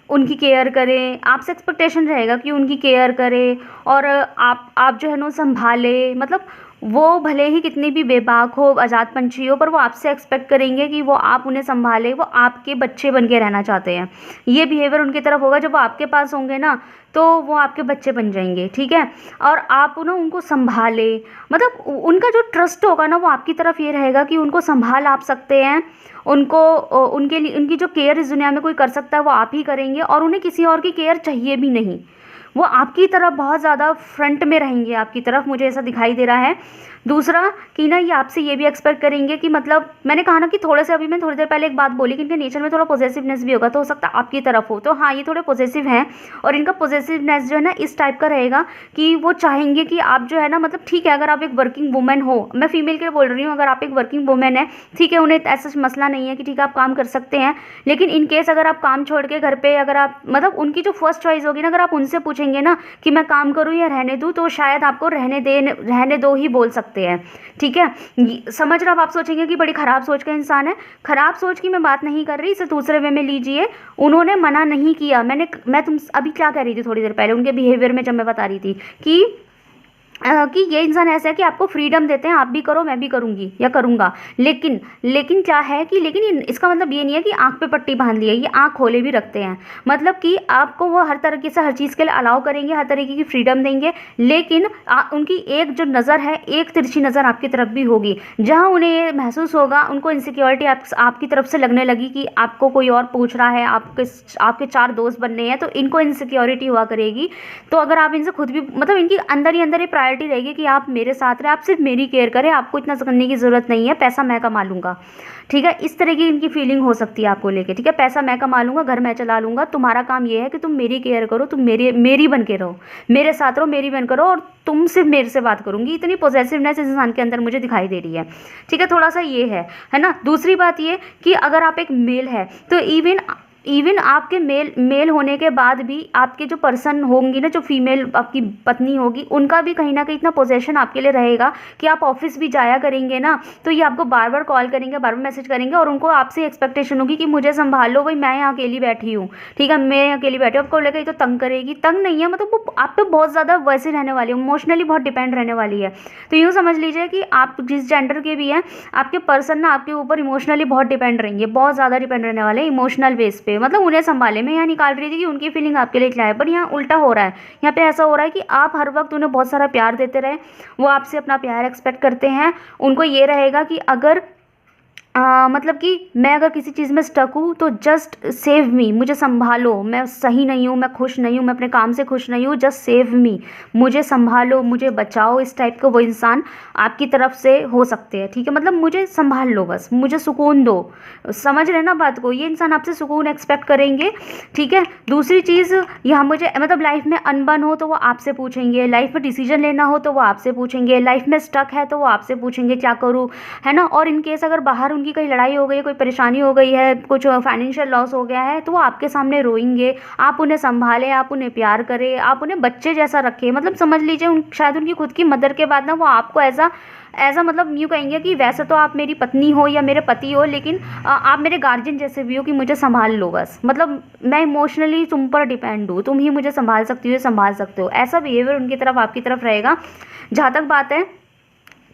उनकी केयर करें, आपसे एक्सपेक्टेशन रहेगा कि उनकी केयर करें और आप जो है ना संभाले, मतलब वो भले ही कितनी भी बेबाक हो, आज़ाद पंछी हो, पर वो आपसे एक्सपेक्ट करेंगे कि वो आप उन्हें संभाले, वो आपके बच्चे बन के रहना चाहते हैं। ये बिहेवियर उनकी तरफ होगा। जब वो आपके पास होंगे ना तो वो आपके बच्चे बन जाएंगे, ठीक है, और आप ना उनको संभाले, मतलब उनका जो ट्रस्ट होगा ना वो आपकी तरफ ये रहेगा कि उनको संभाल आप सकते हैं, उनको उनके लिए उनकी जो केयर इस दुनिया में कोई कर सकता है वो आप ही करेंगे, और उन्हें किसी और की केयर चाहिए भी नहीं। वो आपकी तरफ बहुत ज़्यादा फ्रंट में रहेंगे, आपकी तरफ, मुझे ऐसा दिखाई दे रहा है। दूसरा कि ना ये आपसे ये भी एक्सपेक्ट करेंगे कि मतलब मैंने कहा ना कि थोड़े से, अभी मैं थोड़ी देर पहले एक बात बोली कि इनके नेचर में थोड़ा पॉजिटिवनेस भी होगा, तो हो सकता है आपकी तरफ हो। तो हाँ, ये थोड़े पॉजिटिव हैं और इनका पॉजिटिवनेस जो है ना इस टाइप का रहेगा कि वो चाहेंगे कि आप जो है ना, मतलब ठीक है अगर आप एक वर्किंग वुमेन हो, मैं फीमेल के लिए बोल रही हूँ, अगर आप एक वर्किंग वुमेन है, ठीक है, उन्हें ऐसा मसला नहीं है कि ठीक है आप काम कर सकते हैं, लेकिन इन केस अगर आप काम छोड़ के घर पे, अगर आप मतलब उनकी जो फर्स्ट चॉइस होगी ना, अगर आप उनसे पूछेंगे ना कि मैं काम करूँ या रहने दूँ, तो शायद आपको रहने दो ही बोल सकते हैं, ठीक है। समझ रहे हो? आप सोचेंगे कि बड़ी ख़राब सोच का इंसान है। ख़राब सोच की मैं बात नहीं कर रही, इसे दूसरे वे में लीजिए। उन्होंने मना नहीं किया। मैं तुम अभी क्या कह रही थी थोड़ी देर पहले उनके बिहेवियर में, जब मैं बता रही थी कि ये इंसान ऐसा है कि आपको फ्रीडम देते हैं, आप भी करो मैं भी करूँगी या करूँगा, लेकिन क्या है कि इसका मतलब ये नहीं है कि आँख पे पट्टी बांध ली है, ये आँख खोले भी रखते हैं, मतलब कि आपको वो हर तरीके से हर चीज़ के लिए अलाउ करेंगे, हर तरीके की फ्रीडम देंगे, लेकिन उनकी एक जो नज़र है, एक तिरछी नज़र आपकी तरफ भी होगी। जहाँ उन्हें ये महसूस होगा, उनको इनसिक्योरिटी आपकी तरफ से लगने लगी कि आपको कोई और पूछ रहा है, आपके 4 दोस्त बनने हैं, तो इनको इनसिक्योरिटी हुआ करेगी। तो अगर आप इनसे खुद भी, मतलब इनकी अंदर ही अंदर प्रायोरिटी रहेगी कि आप मेरे साथ रहे, आप सिर्फ मेरी केयर करें, आपको इतना करने की ज़रूरत नहीं है, पैसा मैं कमा लूँगा, ठीक है। इस तरह की इनकी फीलिंग हो सकती है आपको लेके, ठीक है। पैसा मैं कमा लूँगा, घर मैं चला लूँगा, तुम्हारा काम ये है कि तुम मेरी केयर करो, तुम मेरी बन के रहो, मेरे साथ रहो, मेरी बन करो, और तुम सिर्फ मेरे से बात करूँगी। इतनी पॉजिटिवनेस इस इंसान के अंदर मुझे दिखाई दे रही है, ठीक है। थोड़ा सा ये है ना। दूसरी बात ये कि अगर आप एक मेल है तो इवन आपके मेल होने के बाद भी आपके जो पर्सन होंगी ना, जो फीमेल आपकी पत्नी होगी, उनका भी कहीं ना कहीं इतना पोजेशन आपके लिए रहेगा कि आप ऑफिस भी जाया करेंगे ना, तो ये आपको बार बार कॉल करेंगे, बार बार मैसेज करेंगे, और उनको आपसे एक्सपेक्टेशन होगी कि मुझे संभाल लो भाई, मैं यहाँ अकेली बैठी हूँ, ठीक है, मैं अकेली बैठी हूँ। आपको लगेगा ये तो तंग करेगी, तंग नहीं है, मतलब वो आप पे बहुत ज़्यादा वैसे रहने वाली है, इमोशनली बहुत डिपेंड रहने वाली है। तो यूँ समझ लीजिए कि आप जिस जेंडर के भी हैं, आपके पर्सन ना आपके ऊपर इमोशनली बहुत डिपेंड रहेंगे, बहुत ज़्यादा डिपेंड रहने वाले इमोशनल बेस पे, मतलब उन्हें संभाले। मैं यहाँ निकाल रही थी कि उनकी फीलिंग आपके लिए क्या है, पर यहाँ उल्टा हो रहा है। यहाँ पे ऐसा हो रहा है कि आप हर वक्त उन्हें बहुत सारा प्यार देते रहे, वो आपसे अपना प्यार एक्सपेक्ट करते हैं। उनको ये रहेगा कि अगर मतलब कि मैं अगर किसी चीज़ में स्टक हूँ तो जस्ट सेव मी, मुझे संभालो, मैं सही नहीं हूँ, मैं खुश नहीं हूँ, मैं अपने काम से खुश नहीं हूँ, जस्ट सेव मी, मुझे संभालो, मुझे बचाओ। इस टाइप का वो इंसान आपकी तरफ से हो सकते हैं, ठीक है। मतलब मुझे संभाल लो, बस मुझे सुकून दो, समझ रहे ना बात को। ये इंसान आपसे सुकून एक्सपेक्ट करेंगे, ठीक है। दूसरी चीज़, यहाँ मुझे मतलब लाइफ में अनबन हो तो वो आपसे पूछेंगे, लाइफ में डिसीजन लेना हो तो वो आपसे पूछेंगे, लाइफ में स्टक है तो वो आपसे पूछेंगे क्या करूँ, है ना। और इन केस अगर बाहर उनकी कहीं लड़ाई हो गई, कोई परेशानी हो गई है, कुछ फाइनेंशियल लॉस हो गया है, तो वो आपके सामने रोएंगे, आप उन्हें संभालें, आप उन्हें प्यार करें, आप उन्हें बच्चे जैसा रखें। मतलब समझ लीजिए शायद उनकी खुद की मदर के बाद ना वो आपको ऐसा मतलब यूँ कहेंगे कि वैसे तो आप मेरी पत्नी हो या मेरे पति हो, लेकिन आप मेरे गार्जियन जैसे भी हो कि मुझे संभाल लो बस, मतलब मैं इमोशनली तुम पर डिपेंड हूँ, तुम ही मुझे संभाल सकती हो, संभाल सकते हो। ऐसा बिहेवियर उनकी तरफ आपकी तरफ रहेगा। जहाँ तक बात है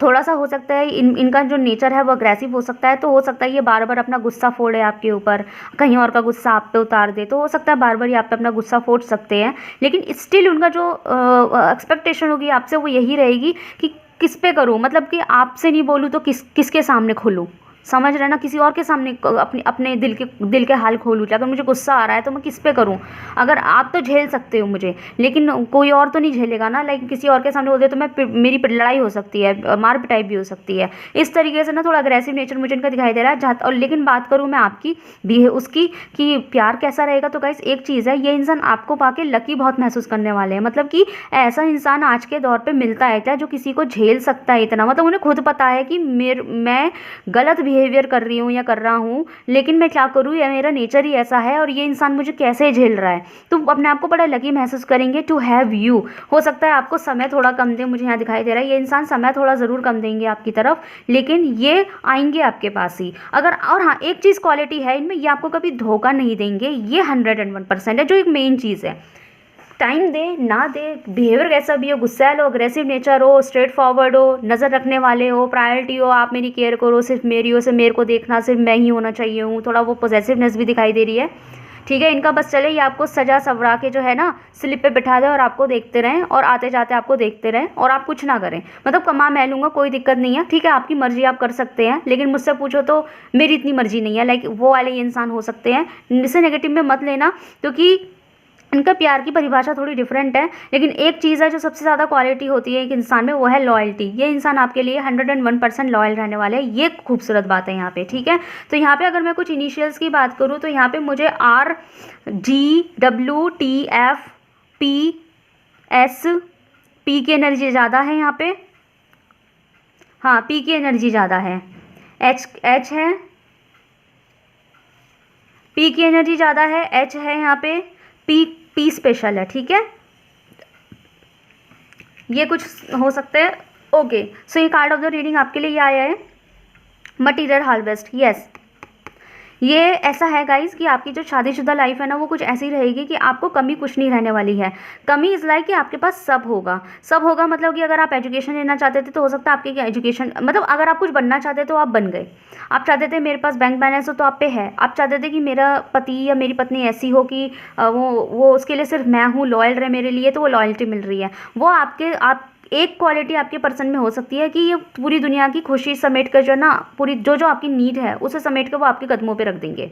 थोड़ा सा हो सकता है इनका जो नेचर है वो अग्रेसिव हो सकता है, तो हो सकता है ये बार बार अपना गुस्सा फोड़े आपके ऊपर, कहीं और का गुस्सा आप पे उतार दे, तो हो सकता है बार बार ये आप पे अपना गुस्सा फोड़ सकते हैं। लेकिन स्टिल उनका जो एक्सपेक्टेशन होगी आपसे वो यही रहेगी कि किस पे करूँ, मतलब कि आपसे नहीं बोलूँ तो किसके सामने खोलूँ, समझ रहे ना, किसी और के सामने अपने अपने दिल के हाल खोलूँ। अगर मुझे गुस्सा आ रहा है तो मैं किस पे करूँ? अगर आप तो झेल सकते हो मुझे, लेकिन कोई और तो नहीं झेलेगा ना, लाइक किसी और के सामने बोल दे तो मेरी लड़ाई हो सकती है, मार पिटाई भी हो सकती है। इस तरीके से ना थोड़ा अग्रेसिव नेचर मुझे इनका दिखाई दे रहा है। जहाँ और लेकिन बात करूँ मैं आपकी भी उसकी कि प्यार कैसा रहेगा, तो गाइस एक चीज़ है, ये इंसान आपको पाके लकी बहुत महसूस करने वाले हैं। मतलब कि ऐसा इंसान आज के दौर पे मिलता है क्या जो किसी को झेल सकता है इतना, मतलब उन्हें खुद पता है कि मैं गलत बिहेवियर कर रही हूँ या कर रहा हूँ, लेकिन मैं क्या करूँ, या मेरा नेचर ही ऐसा है और ये इंसान मुझे कैसे झेल रहा है। तो अपने आप को बड़ा लकी महसूस करेंगे टू हैव यू। हो सकता है आपको समय थोड़ा कम दे, मुझे यहाँ दिखाई दे रहा है ये इंसान समय थोड़ा ज़रूर कम देंगे आपकी तरफ, लेकिन ये आएंगे आपके पास ही। अगर और हाँ, एक चीज़ क्वालिटी है इनमें, ये आपको कभी धोखा नहीं देंगे, ये 101% है, जो एक मेन चीज़ है। टाइम दे ना दे, बिहेवियर कैसा भी हो, गुस्सैल हो, अग्रेसिव नेचर हो, स्ट्रेट फॉरवर्ड हो, नज़र रखने वाले हो, प्रायोरिटी हो, आप मेरी केयर करो, सिर्फ मेरी हो, सिर्फ मेरे को देखना, सिर्फ मैं ही होना चाहिए हूँ, थोड़ा वो पॉसेसिवनेस भी दिखाई दे रही है। ठीक है, इनका बस चले ये आपको सजा सवरा के जो है ना स्लिप पे बिठा दे और आपको देखते रहें और आते जाते आपको देखते रहें और आप कुछ ना करें, मतलब कमा मैं लूँगा, कोई दिक्कत नहीं है, ठीक है, आपकी मर्जी आप कर सकते हैं, लेकिन मुझसे पूछो तो मेरी इतनी मर्जी नहीं है। लाइक वो वाले इंसान हो सकते हैं, इसे नेगेटिव में मत लेना, क्योंकि इनका प्यार की परिभाषा थोड़ी डिफरेंट है। लेकिन एक चीज़ है जो सबसे ज़्यादा क्वालिटी होती है एक इंसान में, वो है लॉयल्टी। ये इंसान आपके लिए 101% लॉयल रहने वाले हैं, ये खूबसूरत बात है यहाँ पे। ठीक है, तो यहाँ पे अगर मैं कुछ इनिशियल्स की बात करूँ तो यहाँ पे मुझे RGWTFPS, पी की एनर्जी ज़्यादा है यहाँ पे, हाँ पी की एनर्जी ज़्यादा है, H है, पी की एनर्जी ज़्यादा है, H है यहाँ पे, पी स्पेशल है। ठीक है, ये कुछ हो सकते हैं। ओके, सो ये कार्ड ऑफ द रीडिंग आपके लिए ये आया है, मटीरियल हार्वेस्ट। यस, ये ऐसा है गाइस कि आपकी जो शादीशुदा लाइफ है ना वो कुछ ऐसी रहेगी कि आपको कमी कुछ नहीं रहने वाली है। कमी इज़ लाइक कि आपके पास सब होगा, सब होगा, मतलब कि अगर आप एजुकेशन लेना चाहते थे तो हो सकता है आपके एजुकेशन, मतलब अगर आप कुछ बनना चाहते तो आप बन गए। आप चाहते थे मेरे पास बैंक बैलेंस हो तो आप पे है। आप चाहते थे कि मेरा पति या मेरी पत्नी ऐसी हो कि वो उसके लिए सिर्फ मैं हूँ, लॉयल रहे मेरे लिए, तो वो लॉयल्टी मिल रही है। वो आप एक क्वालिटी आपके पर्सन में हो सकती है कि ये पूरी दुनिया की खुशी समेट कर जो ना, पूरी जो आपकी नीड है उसे समेट कर वो आपके कदमों पे रख देंगे।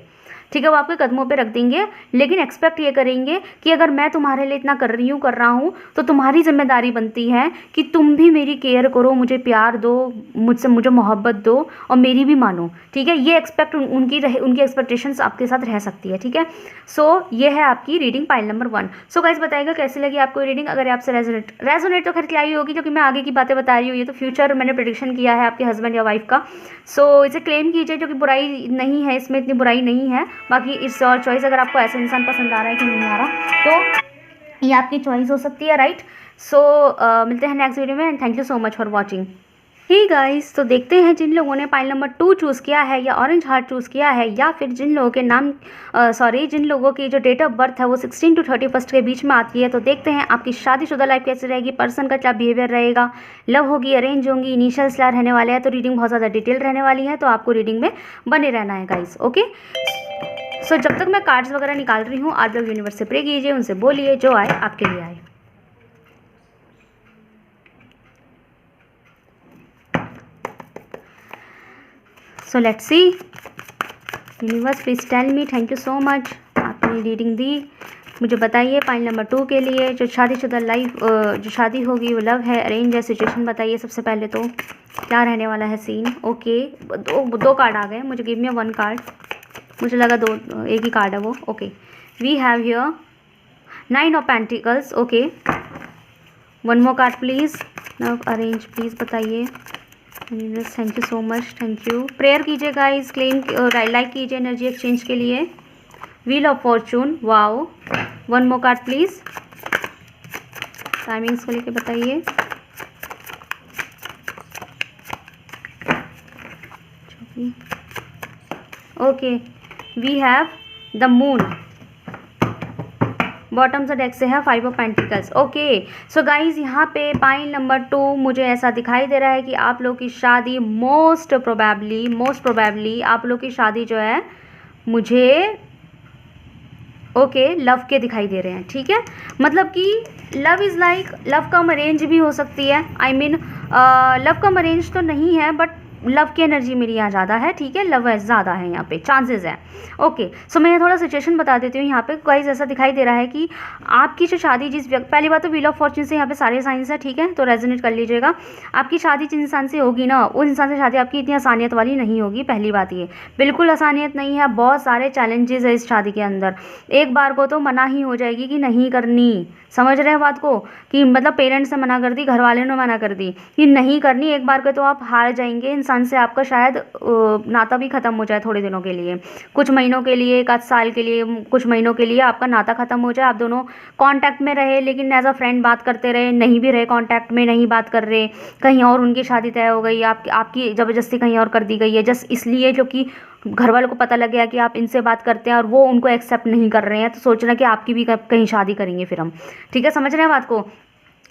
ठीक है, वो आपके कदमों पे रख देंगे, लेकिन एक्सपेक्ट ये करेंगे कि अगर मैं तुम्हारे लिए इतना कर रहा हूँ तो तुम्हारी जिम्मेदारी बनती है कि तुम भी मेरी केयर करो, मुझे प्यार दो, मुझे मोहब्बत दो और मेरी भी मानो। ठीक है, ये उनकी एक्सपेक्टेशंस आपके साथ रह सकती है। ठीक है, सो ये है आपकी reading pile number 1। So guys बताइएगा कैसी लगी आपको रीडिंग। अगर आपसे रेजोनेट तो खैर क्या ही होगी, क्योंकि मैं आगे की बातें बता रही हूँ, ये तो फ्यूचर मैंने प्रेडिक्शन किया है आपके हस्बैंड या वाइफ का। सो इसे क्लेम कीजिए, जो कि बुराई नहीं है, इसमें इतनी बुराई नहीं है। बाकी इट्स योर चॉइस, अगर आपको ऐसा इंसान पसंद आ रहा है कि नहीं आ रहा तो ये आपकी चॉइस हो सकती है, राइट। सो मिलते हैं नेक्स्ट वीडियो में and thank you so much for watching. Hey guys, तो देखते हैं जिन लोगों ने पाइल नंबर 2 चूज़ किया है या ऑरेंज हार्ट चूज़ किया है, या फिर जिन लोगों के नाम जिन लोगों की जो डेट ऑफ बर्थ है वो 16 to 31 के बीच में आती है, तो देखते हैं आपकी शादीशुदा लाइफ कैसी रहेगी, पर्सन का क्या बिहेवियर रहेगा, लव होगी, अरेंज होंगी, इनिशियल्स क्या रहने वाले हैं। तो रीडिंग बहुत ज़्यादा डिटेल रहने वाली है, तो आपको रीडिंग में बने रहना है गाइस। ओके, सो जब तक मैं कार्ड्स वगैरह निकाल रही हूँ आप लोग यूनिवर्स से प्रे कीजिए, उनसे बोलिए जो आए आपके लिए आए। So let's see, universe please tell me, thank you so much, आपने रीडिंग दी। मुझे बताइए पाइल नंबर 2 के लिए जो शादीशुदा लाइफ, जो शादी होगी वो लव है, अरेंज है, सिचुएशन बताइए सबसे पहले तो क्या रहने वाला है सीन। ओके, दो कार्ड आ गए, मुझे गिव मी 1 कार्ड, मुझे लगा एक ही कार्ड है वो। Okay, we have here 9 of pentacles. Okay, 1 more card please, love arrange please बताइए। Thank you so much, thank you. Prayer कीजिए गाइस, क्लेम लाइक कीजिए एनर्जी एक्सचेंज के लिए। Wheel of fortune, wow. 1 more card please, timings को लेके बताइए। Okay, we have the moon, bottom से deck से है 5 of pentacles. Okay so guys यहाँ पे पाइल नंबर 2 मुझे ऐसा दिखाई दे रहा है कि आप लोग की शादी मोस्ट प्रोबेबली आप लोग की शादी जो है मुझे लव के दिखाई दे रहे हैं। ठीक है, मतलब कि love is like love come arrange भी हो सकती है। I mean love come arrange तो नहीं है बट लव की एनर्जी मेरी यहाँ ज़्यादा है। ठीक है, लव ज़्यादा है यहाँ पे, चांसेस है। ओके सो मैं थोड़ा सिचुएशन बता देती हूँ। यहाँ पे गाइस ऐसा दिखाई दे रहा है कि आपकी जो शादी पहली बात तो व्हील ऑफ फॉर्च्यून से यहाँ पे सारे साइंस है। ठीक है, तो रेजोनेट कर लीजिएगा। आपकी शादी जिस इंसान से होगी ना, उस इंसान से शादी आपकी इतनी आसानियत वाली नहीं होगी। पहली बात ये बिल्कुल आसानियत नहीं है, बहुत सारे चैलेंजेस है इस शादी के अंदर। एक बार को तो मना ही हो जाएगी कि नहीं करनी, समझ रहे हैं बात को, कि मतलब पेरेंट्स ने मना कर दी, घर वाले ने मना कर दी कि नहीं करनी। एक बार को तो आप हार जाएंगे, इंसान से आपका शायद नाता भी ख़त्म हो जाए थोड़े दिनों के लिए, कुछ महीनों के लिए, एक आध साल के लिए, कुछ महीनों के लिए आपका नाता ख़त्म हो जाए। आप दोनों कांटेक्ट में रहे लेकिन एज अ फ्रेंड बात करते रहे, नहीं भी रहे कांटेक्ट में, नहीं बात कर रहे, कहीं और उनकी शादी तय हो गई, आपकी ज़बरदस्ती कहीं और कर दी गई है जस्ट इसलिए क्योंकि घर वालों को पता लग गया कि आप इनसे बात करते हैं और वो उनको एक्सेप्ट नहीं कर रहे हैं, तो सोच रहे हैं कि आपकी भी कहीं शादी करेंगे फिर हम। ठीक है, समझ रहे हैं बात को।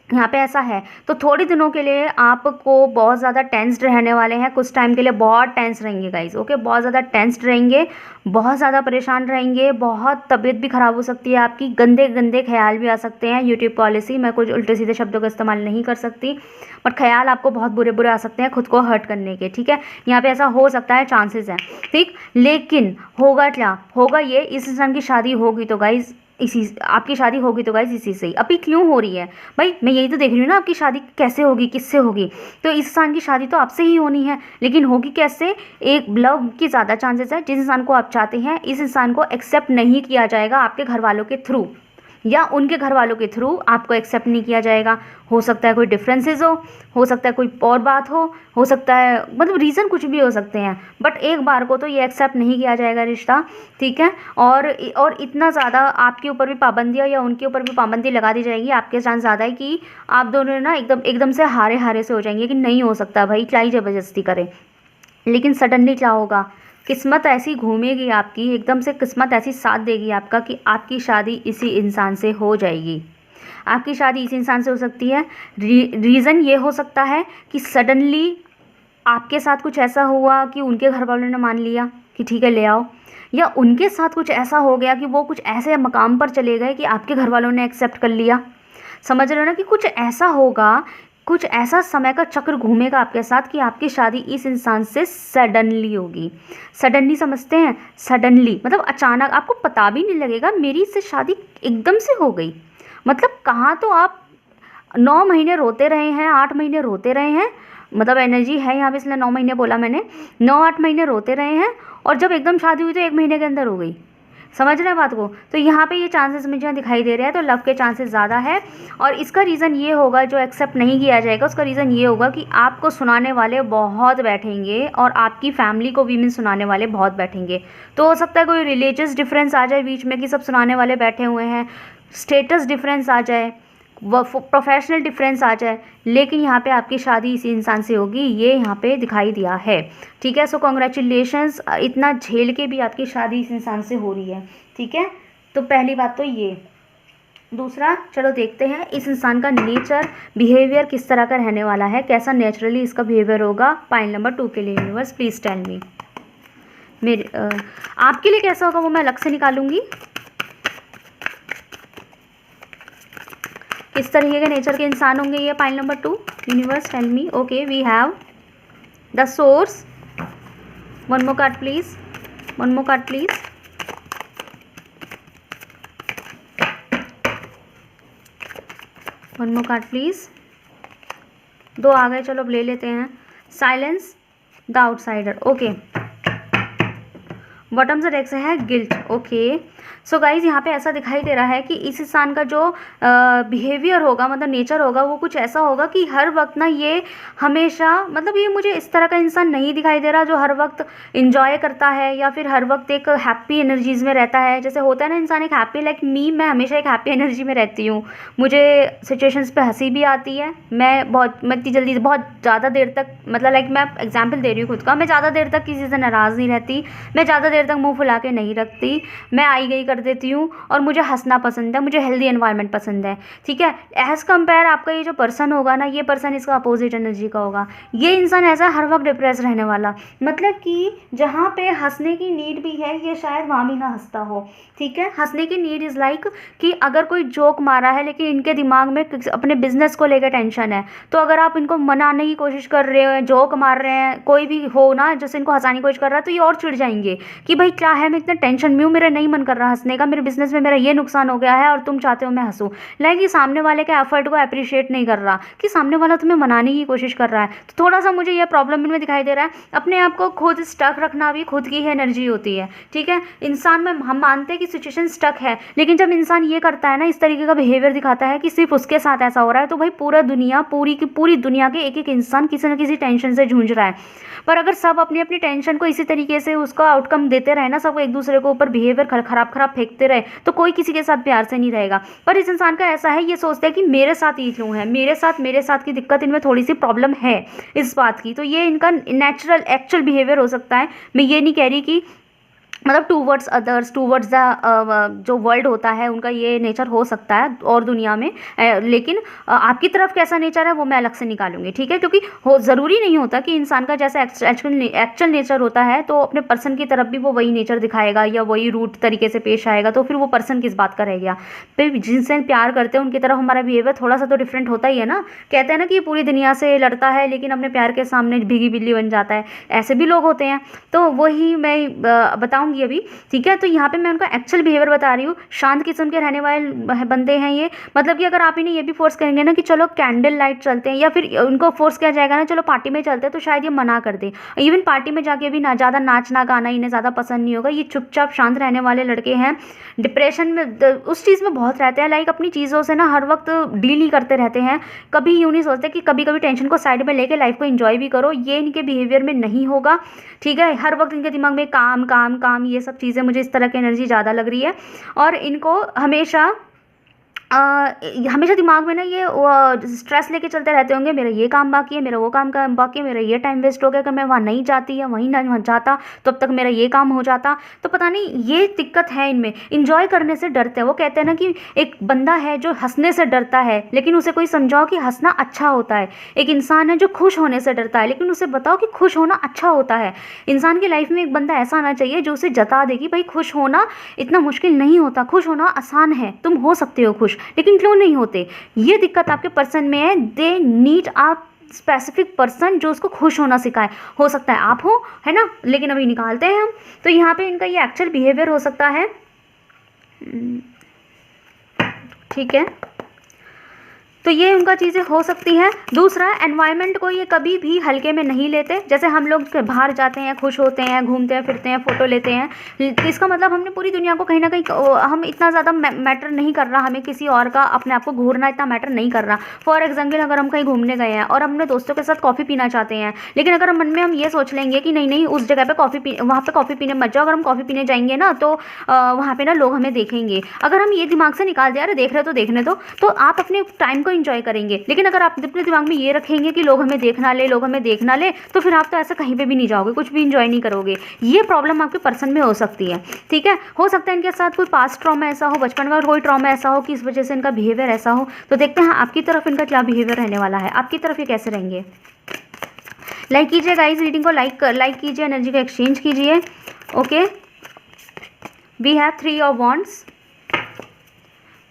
यहाँ पे ऐसा है तो थोड़े दिनों के लिए आपको बहुत ज़्यादा टेंस्ड रहने वाले हैं, कुछ टाइम के लिए बहुत टेंस रहेंगे गाइज। ओके, बहुत ज़्यादा टेंस्ड रहेंगे, बहुत ज़्यादा परेशान रहेंगे, बहुत तबीयत भी ख़राब हो सकती है आपकी, गंदे गंदे ख्याल भी आ सकते हैं। यूट्यूब पॉलिसी, मैं कुछ उल्टे सीधे शब्दों का इस्तेमाल नहीं कर सकती बट ख्याल आपको बहुत बुरे बुरे आ सकते हैं खुद को हर्ट करने के। ठीक है, यहाँ पे ऐसा हो सकता है, चांसेस हैं। ठीक, लेकिन होगा क्या, होगा ये, इस इंसान की शादी होगी तो गाइज इसी, आपकी शादी होगी तो गाइज इसी से ही। अभी क्यों हो रही है भाई, मैं यही तो देख रही हूँ ना, आपकी शादी कैसे होगी, किससे होगी, तो इस इंसान की शादी तो आपसे ही होनी है, लेकिन होगी कैसे, एक लव की ज़्यादा चांसेस है। जिस इंसान को आप चाहते हैं इस इंसान को एक्सेप्ट नहीं किया जाएगा आपके घर वालों के थ्रू, या उनके घर वालों के थ्रू आपको एक्सेप्ट नहीं किया जाएगा। हो सकता है कोई डिफरेंसेस हो सकता है कोई और बात हो सकता है, मतलब रीज़न कुछ भी हो सकते हैं, बट एक बार को तो ये एक्सेप्ट नहीं किया जाएगा रिश्ता। ठीक है, और इतना ज़्यादा आपके ऊपर भी पाबंदियाँ या उनके ऊपर भी पाबंदी लगा दी जाएगी, आपके चांस ज़्यादा है कि आप दोनों ना एकदम से हारे हारे से हो जाएंगे कि नहीं हो सकता भाई, क्या ही ज़बरदस्ती करें। लेकिन सडनली क्या होगा, किस्मत ऐसी घूमेगी आपकी, एकदम से किस्मत ऐसी साथ देगी आपका कि आपकी शादी इसी इंसान से हो जाएगी। आपकी शादी इस इंसान से हो सकती है। रीज़न ये हो सकता है कि सडनली आपके साथ कुछ ऐसा हुआ कि उनके घर वालों ने मान लिया कि ठीक है ले आओ, या उनके साथ कुछ ऐसा हो गया कि वो कुछ ऐसे मकाम पर चले गए कि आपके घर वालों ने एक्सेप्ट कर लिया। समझ रहे हो ना, कि कुछ ऐसा होगा, कुछ ऐसा समय का चक्र घूमेगा आपके साथ कि आपकी शादी इस इंसान से सडनली होगी। सडनली समझते हैं, सडनली मतलब अचानक, आपको पता भी नहीं लगेगा मेरी इससे शादी एकदम से हो गई। मतलब कहाँ तो आप 9 महीने रोते रहे हैं, 8 महीने रोते रहे हैं, मतलब एनर्जी है यहाँ पे इसलिए 9 महीने बोला मैंने, 9-8 महीने रोते रहे हैं और जब एकदम शादी हुई तो 1 महीने के अंदर हो गई। समझ रहे हैं बात को। तो यहाँ पे ये चांसेस मुझे दिखाई दे रहे हैं, तो लव के चांसेस ज़्यादा है। और इसका रीज़न ये होगा, जो एक्सेप्ट नहीं किया जाएगा उसका रीज़न ये होगा कि आपको सुनाने वाले बहुत बैठेंगे और आपकी फैमिली को भी में सुनाने वाले बहुत बैठेंगे। तो हो सकता है कोई रिलीजियस डिफरेंस आ जाए बीच में कि सब सुनाने वाले बैठे हुए हैं, स्टेटस डिफरेंस आ जाए, प्रोफेशनल डिफरेंस आ जाए, लेकिन यहाँ पे आपकी शादी इसी इंसान से होगी, ये यहाँ पे दिखाई दिया है। ठीक है, सो कॉन्ग्रेचुलेशंस, इतना झेल के भी आपकी शादी इस इंसान से हो रही है। ठीक है, तो पहली बात तो ये। दूसरा, चलो देखते हैं इस इंसान का नेचर, बिहेवियर किस तरह का रहने वाला है, कैसा नेचुरली इसका बिहेवियर होगा। पाइल नंबर 2 के लिए यूनिवर्स प्लीज़ टेल मी, मेरे आपके लिए कैसा होगा वो मैं अलग से निकालूंगी। किस तरीके के नेचर के इंसान होंगे ये, pile number 2 universe tell me. Okay, we have the source, one more card please, one more card please, one more card please. 2 आ गए, चलो अब ले लेते हैं। Silence, the outsider. Okay, bottom से डेक से है गिल्ट। ओके, सो गाइज यहाँ पे ऐसा दिखाई दे रहा है कि इस इंसान का जो बिहेवियर होगा, मतलब नेचर होगा, वो कुछ ऐसा होगा कि हर वक्त ना ये हमेशा, मतलब ये मुझे इस तरह का इंसान नहीं दिखाई दे रहा जो हर वक्त इंजॉय करता है या फिर हर वक्त एक हैप्पी एनर्जीज़ में रहता है। जैसे होता है ना इंसान एक हैप्पी, लाइक मी, मैं हमेशा एक हैप्पी एनर्जी में रहती हूँ, मुझे सिचुएशंस पे हंसी भी आती है, मैं इतनी जल्दी बहुत ज़्यादा देर तक, मतलब लाइक मैं एग्जाम्पल दे रही हूँ खुद का, मैं ज़्यादा देर तक किसी से नाराज़ नहीं रहती, मैं ज़्यादा देर तक मुंह फुला के नहीं रखती, मैं आई गई कर देती हूँ और मुझे हंसना पसंद है, मुझे हेल्दी एनवायरनमेंट पसंद है, ठीक है। एज़ कम्पेयर आपका ये जो पर्सन होगा ना, ये पर्सन इसका अपोजिट एनर्जी का होगा। ये इंसान ऐसा हर वक्त डिप्रेस रहने वाला, मतलब कि जहाँ पे हंसने की नीड भी है ये शायद वहाँ भी ना हंसता हो, ठीक है। हंसने की नीड इज़ लाइक कि अगर कोई जोक मारा है लेकिन इनके दिमाग में अपने बिजनेस को लेकर टेंशन है, तो अगर आप इनको मनाने की कोशिश कर रहे हो, जोक मार रहे हैं, कोई भी हो ना जैसे इनको हंसाने की कोशिश कर रहा है, तो ये और चिढ़ जाएंगे कि भाई क्या है, मैं इतना टेंशन में हूँ, मेरा नहीं मन कर रहा हंसने का, मेरे बिजनेस में मेरा ये नुकसान हो गया है और तुम चाहते हो मैं हंसूँ। लाइक ये सामने वाले के एफर्ट को अप्रिशिएट नहीं कर रहा कि सामने वाला तुम्हें मनाने की कोशिश कर रहा है। तो थोड़ा सा मुझे यह प्रॉब्लम इनमें दिखाई दे रहा है। अपने आप को खुद स्टक रखना भी खुद की ही एनर्जी होती है, ठीक है। इंसान में हम मानते हैं कि सिचुएशन स्टक है, लेकिन जब इंसान ये करता है ना, इस तरीके का बिहेवियर दिखाता है कि सिर्फ उसके साथ ऐसा हो रहा है, तो भाई पूरा दुनिया, पूरी की पूरी दुनिया के एक एक इंसान किसी न किसी टेंशन से जूझ रहा है। पर अगर सब अपनी अपनी टेंशन को इसी तरीके से उसका आउटकम देते रहे ना, सब एक दूसरे को ऊपर बिहेवियर खराब खराब फेंकते रहे, तो कोई किसी के साथ प्यार से नहीं रहेगा। पर इस इंसान का ऐसा है, ये सोचता है कि मेरे साथ ये क्यों है, मेरे साथ की दिक्कत, इनमें थोड़ी सी प्रॉब्लम है इस बात की। तो ये इनका नेचुरल एक्चुअल बिहेवियर हो सकता है। मैं ये नहीं कह रही कि मतलब टूवर्ड्स अदर्स, टूवर्ड्स द जो वर्ल्ड होता है उनका ये नेचर हो सकता है और दुनिया में, लेकिन आपकी तरफ कैसा नेचर है वो मैं अलग से निकालूंगी, ठीक है। क्योंकि हो ज़रूरी नहीं होता कि इंसान का जैसा एक्चुअल नेचर होता है तो अपने पर्सन की तरफ भी वो वही नेचर दिखाएगा या वही रूट तरीके से पेश आएगा, तो फिर वो पर्सन किस बात का रह गया। फिर जिनसे प्यार करते हैं उनकी तरफ हमारा बिहेवियर थोड़ा सा तो डिफरेंट होता ही है ना। कहते हैं ना कि पूरी दुनिया से लड़ता है लेकिन अपने प्यार के सामने भीगी बिल्ली बन जाता है, ऐसे भी लोग होते हैं। तो वही मैं बताऊंगी अभी, ठीक है। तो यहाँ पे मैं उनका एक्चुअल बिहेवियर बता रही हूँ। शांत किस्म के रहने वाले बंदे हैं ये, मतलब कि अगर आप इन्हें ये भी फोर्स करेंगे ना कि चलो कैंडल लाइट चलते हैं, या फिर उनको फोर्स किया जाएगा ना चलो पार्टी में चलते हैं, तो शायद ये मना कर दें। इवन पार्टी में जाके भी ना ज़्यादा नाचना गाना इन्हें ज़्यादा पसंद नहीं होगा। ये चुपचाप शांत रहने वाले लड़के हैं। डिप्रेशन में उस चीज़ में बहुत रहते हैं, लाइक अपनी चीज़ों से ना हर वक्त डील ही करते रहते हैं। कभी यूँ नहीं सोचते कि कभी कभी टेंशन को साइड में लेके लाइफ को एंजॉय भी करो, ये इनके बिहेवियर में नहीं होगा, ठीक है। हर वक्त इनके दिमाग में काम काम काम ये सब चीज़ें, मुझे इस तरह की एनर्जी ज़्यादा लग रही है। और इनको हमेशा हमेशा दिमाग में ना ये स्ट्रेस लेके चलते रहते होंगे, मेरा ये काम बाकी है, मेरा वो काम बाकी है, मेरा ये टाइम वेस्ट हो गया, अगर मैं वहाँ नहीं जाती या वहीं ना वहाँ जाता तो अब तक मेरा ये काम हो जाता। तो पता नहीं ये दिक्कत है इनमें, इंजॉय करने से डरते हैं। वो कहते हैं ना कि एक बंदा है जो हंसने से डरता है, लेकिन उसे कोई समझाओ कि हंसना अच्छा होता है। एक इंसान है जो खुश होने से डरता है, लेकिन उसे बताओ कि खुश होना अच्छा होता है। इंसान की लाइफ में एक बंदा ऐसा आना चाहिए जो उसे जता दे कि भाई खुश होना इतना मुश्किल नहीं होता, खुश होना आसान है, तुम हो सकते हो खुश। लेकिन क्यों नहीं होते, ये दिक्कत आपके पर्सन में है। दे नीड आप स्पेसिफिक पर्सन जो उसको खुश होना सिखाए। हो सकता है आप हो, है ना, लेकिन अभी निकालते हैं हम। तो यहाँ पे इनका ये एक्चुअल बिहेवियर हो सकता है, ठीक है। तो ये उनका चीज़ें हो सकती हैं। दूसरा, एनवायरनमेंट को ये कभी भी हल्के में नहीं लेते। जैसे हम लोग बाहर जाते हैं, खुश होते हैं, घूमते हैं फिरते हैं, फ़ोटो लेते हैं, तो इसका मतलब हमने पूरी दुनिया को कहीं ना कहीं हम इतना ज़्यादा मैटर नहीं कर रहा, हमें किसी और का अपने आप को घूरना इतना मैटर नहीं कर रहा। फॉर एग्जाम्पल, अगर हम कहीं घूमने गए हैं और अपने दोस्तों के साथ कॉफ़ी पीना चाहते हैं, लेकिन अगर मन में हम ये सोच लेंगे कि नहीं नहीं उस जगह पर वहाँ पर कॉफ़ी पीने मत जाओ, अगर हम कॉफ़ी पीने जाएंगे ना तो वहाँ पर ना लोग हमें देखेंगे। अगर हम ये दिमाग से निकाल दिया, अरे देख रहे तो देखने दो, तो आप अपने टाइम को एंजॉय करेंगे। लेकिन अगर आप अपने दिमाग में ये रखेंगे कि लोग हमें देखना ले, लोग हमें देखना ले, तो फिर आप तो ऐसे कहीं पे भी नहीं जाओगे, कुछ भी एंजॉय नहीं करोगे। ये प्रॉब्लम आपके पर्सन में हो सकती है, ठीक है। हो सकता है इनके साथ कोई पास्ट ट्रॉमा ऐसा हो, बचपन का कोई ट्रॉमा ऐसा हो कि इस वजह से इनका बिहेवियर ऐसा हो। तो देखते हैं आपकी तरफ इनका क्या बिहेवियर रहने वाला है, आपकी तरफ ये कैसे रहेंगे। लाइक कीजिए गाइज, रीडिंग को लाइक कीजिए, एनर्जी का एक्सचेंज कीजिए। Okay, we have 3 of wands.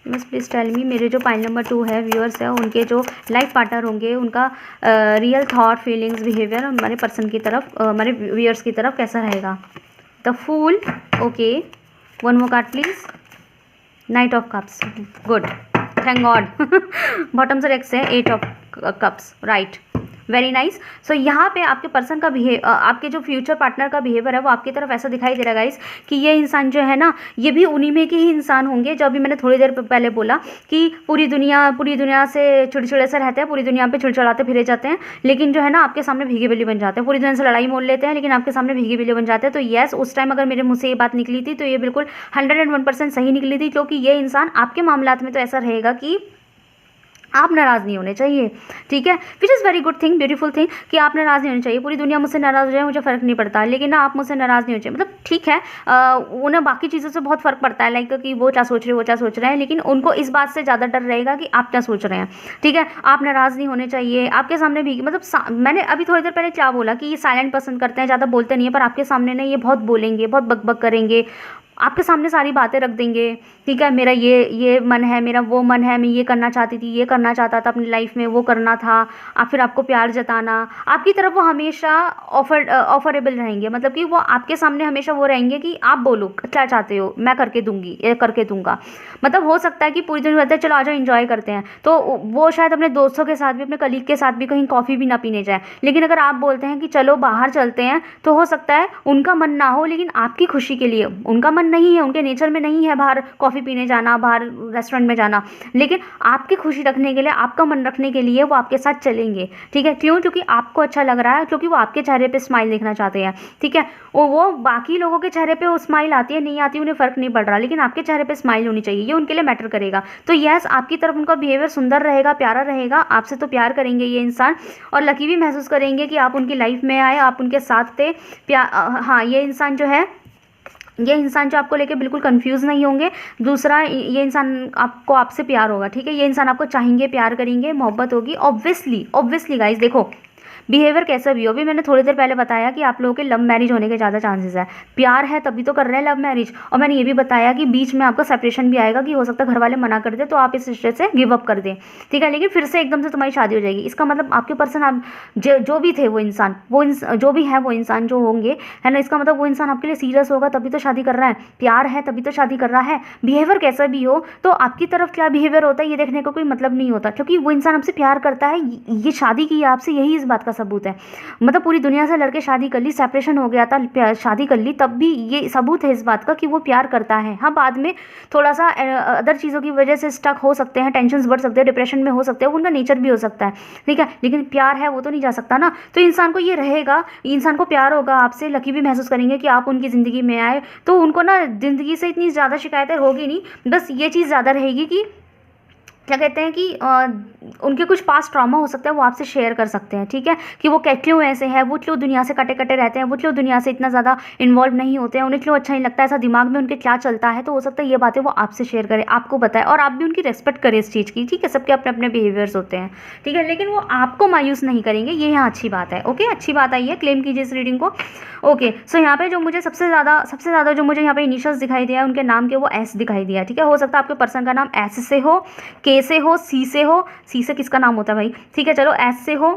बस प्लीज़ टेल मी, मेरे जो पाइल नंबर 2 है व्यूअर्स है, उनके जो लाइफ पार्टनर होंगे उनका रियल थॉट, फीलिंग्स, बिहेवियर हमारे पर्सन की तरफ, हमारे व्यूअर्स की तरफ कैसा रहेगा। The fool, okay, one more card please. Knight of cups, good, thank God. Bottom से एक्स है 8 of cups, right, very nice. So यहाँ पे आपके पर्सन का आपके जो फ्यूचर पार्टनर का बिहेवियर है वो आपकी तरफ ऐसा दिखाई दे रहा है गाइस कि ये इंसान जो है ना, ये भी उन्हीं में के ही इंसान होंगे जो अभी मैंने थोड़ी देर पहले बोला कि पूरी दुनिया से चिड़चिड़े से रहते हैं, पूरी दुनिया पे चिड़चिड़ाते फिरे जाते हैं, लेकिन जो है ना आपके सामने भीगे बिल्ली बन जाते हैं। पूरी दुनिया से लड़ाई मोल लेते हैं लेकिन आपके सामने भीगे बिल्ली बन जाते हैं। तो येस, उस टाइम अगर मेरे मुँह से ये बात निकली थी तो ये बिल्कुल 101% सही निकली थी, क्योंकि ये इंसान आपके मामलात में तो ऐसा रहेगा कि आप नाराज़ नहीं होने चाहिए, ठीक है, which is very good thing, beautiful thing कि आप नाराज़ नहीं होने चाहिए। पूरी दुनिया मुझसे नाराज़ हो जाए मुझे फ़र्क नहीं पड़ता, लेकिन ना आप मुझसे नाराज़ नहीं होने चाहिए। मतलब ठीक है, उन्हें बाकी चीज़ों से बहुत फ़र्क पड़ता है, लाइक कि वो क्या सोच रहे हैं, वो क्या सोच रहे हैं, लेकिन उनको इस बात से ज़्यादा डर रहेगा कि आप क्या सोच रहे हैं, ठीक है। आप नाराज़ नहीं होने चाहिए, आपके सामने भी मतलब मैंने अभी थोड़ी देर पहले क्या बोला कि ये साइलेंट पसंद करते हैं, ज़्यादा बोलते नहीं है, पर आपके सामने ना ये बहुत बोलेंगे, बहुत बक करेंगे, आपके सामने सारी बातें रख देंगे, ठीक है। मेरा ये मन है, मेरा वो मन है, मैं ये करना चाहती थी, ये करना चाहता था अपनी लाइफ में, वो करना था। फिर आपको प्यार जताना, आपकी तरफ वो हमेशा ऑफरेबल रहेंगे, मतलब कि वो आपके सामने हमेशा वो रहेंगे कि आप बोलो क्या चाहते हो, मैं करके दूंगी, ये करके दूंगा। मतलब हो सकता है कि पूरी दुनिया कहते हैं चलो आ जाओ एंजॉय करते हैं, तो वो शायद अपने दोस्तों के साथ भी, अपने कलीग के साथ भी कहीं कॉफ़ी भी ना पीने जाए, लेकिन अगर आप बोलते हैं कि चलो बाहर चलते हैं, तो हो सकता है उनका मन ना हो, लेकिन आपकी खुशी के लिए, उनका मन नहीं है, उनके नेचर में नहीं है बाहर कॉफ़ी पीने जाना, बाहर रेस्टोरेंट में जाना, लेकिन आपकी खुशी रखने के लिए, आपका मन रखने के लिए वो आपके साथ चलेंगे, ठीक है। क्यों? क्योंकि आपको अच्छा लग रहा है, क्योंकि वो आपके चेहरे पे स्माइल देखना चाहते हैं, ठीक है। वो बाकी लोगों के चेहरे पे वो स्माइल आती है नहीं आती उन्हें फ़र्क नहीं पड़ रहा, लेकिन आपके चेहरे पे स्माइल होनी चाहिए, ये उनके लिए मैटर करेगा। तो यस, आपकी तरफ उनका बिहेवियर सुंदर रहेगा, प्यारा रहेगा, आपसे तो प्यार करेंगे ये इंसान, और लकी भी महसूस करेंगे कि आप उनकी लाइफ में आए, आप उनके साथ थे। हाँ, ये इंसान जो आपको लेके बिल्कुल कंफ्यूज नहीं होंगे। दूसरा, ये इंसान आपको, आपसे प्यार होगा, ठीक है। ये इंसान आपको चाहेंगे, प्यार करेंगे, मोहब्बत होगी, ऑब्वियसली गाइस। देखो बिहेवियर कैसा भी हो, अभी मैंने थोड़ी देर पहले बताया कि आप लोगों के लव मैरिज होने के ज़्यादा चांसेस है, प्यार है तभी तो कर रहे हैं लव मैरिज। और मैंने ये भी बताया कि बीच में आपका सेपरेशन भी आएगा, कि हो सकता है घर वाले मना कर दे तो आप इस रिश्ते से गिव अप कर दें, ठीक है, लेकिन फिर से एकदम से तुम्हारी शादी हो जाएगी। इसका मतलब आपके पर्सन, आप जो भी थे वो इंसान, जो भी है वो इंसान जो होंगे, है ना, इसका मतलब वो इंसान आपके लिए सीरियस होगा तभी तो शादी कर रहा है, प्यार है तभी तो शादी कर रहा है। बिहेवियर कैसा भी हो, तो आपकी तरफ क्या बिहेवियर होता है ये देखने का कोई मतलब नहीं होता, क्योंकि वो इंसान आपसे प्यार करता है, ये शादी की है आपसे, यही इस बात का सबूत है। मतलब पूरी दुनिया से लड़के शादी कर ली, सेपरेशन हो गया था, शादी कर ली, तब भी ये सबूत है इस बात का कि वो प्यार करता है। हाँ, बाद में थोड़ा सा अदर चीज़ों की वजह से स्टक हो सकते हैं, टेंशन बढ़ सकते हैं, डिप्रेशन में हो सकते हैं, उनका नेचर भी हो सकता है, ठीक है, लेकिन प्यार है वो तो नहीं जा सकता ना। तो इंसान को ये रहेगा, इंसान को प्यार होगा आपसे, लकी भी महसूस करेंगे कि आप उनकी ज़िंदगी में आए, तो उनको ना ज़िंदगी से इतनी ज़्यादा शिकायतें होगी नहीं, बस ये चीज़ ज़्यादा रहेगी कि क्या कहते हैं कि उनके कुछ पास्ट ट्रॉमा हो सकता है, वो आपसे शेयर कर सकते हैं, ठीक है, कि वो क्यों ऐसे हैं, वो क्यों दुनिया से कटे कटे रहते हैं, वो क्यों दुनिया से इतना ज़्यादा इन्वॉल्व नहीं होते हैं, उन्हें क्यों अच्छा नहीं लगता, ऐसा दिमाग में उनके क्या चलता है। तो हो सकता है ये बातें वो आपसे शेयर करें, आपको बताएं, और आप भी उनकी रेस्पेक्ट करें इस चीज़ की, ठीक है। सबके अपने अपने बिहेवियर्स होते हैं, ठीक है, लेकिन वो आपको मायूस नहीं करेंगे, ये यहाँ अच्छी बात है। ओके, अच्छी बात आई है, क्लेम कीजिए इस रीडिंग को। ओके, सो यहाँ पे जो मुझे सबसे ज़्यादा जो मुझे यहाँ पे इनिशियल्स दिखाई दिया है उनके नाम के, वो एस दिखाई दिया है, ठीक है। हो सकता है आपके पर्सन का नाम एस से हो, के से हो, सी से हो, सी से किसका नाम होता है भाई, ठीक है, चलो एस से हो,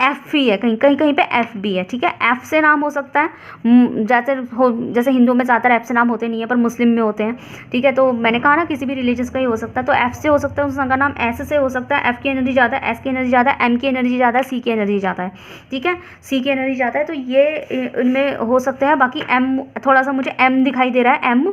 एफ भी है, कहीं पे एफ भी है, ठीक है, एफ से नाम हो सकता है, जैसे हिंदू में ज़्यादातर एफ से नाम होते नहीं है, पर मुस्लिम में होते हैं, ठीक है। तो मैंने कहा ना किसी भी रिलीजियस का ही हो सकता है, तो एफ से हो सकता है, उसका नाम एस से हो सकता है, एफ की एनर्जी ज़्यादा है, एस की एनर्जी ज़्यादा है, एम की एनर्जी ज़्यादा है, सी की एनर्जी ज़्यादा है, ठीक है, सी की एनर्जी ज़्यादा है, तो ये इनमें हो सकते हैं। बाकी एम, थोड़ा सा मुझे एम दिखाई दे रहा है, एम,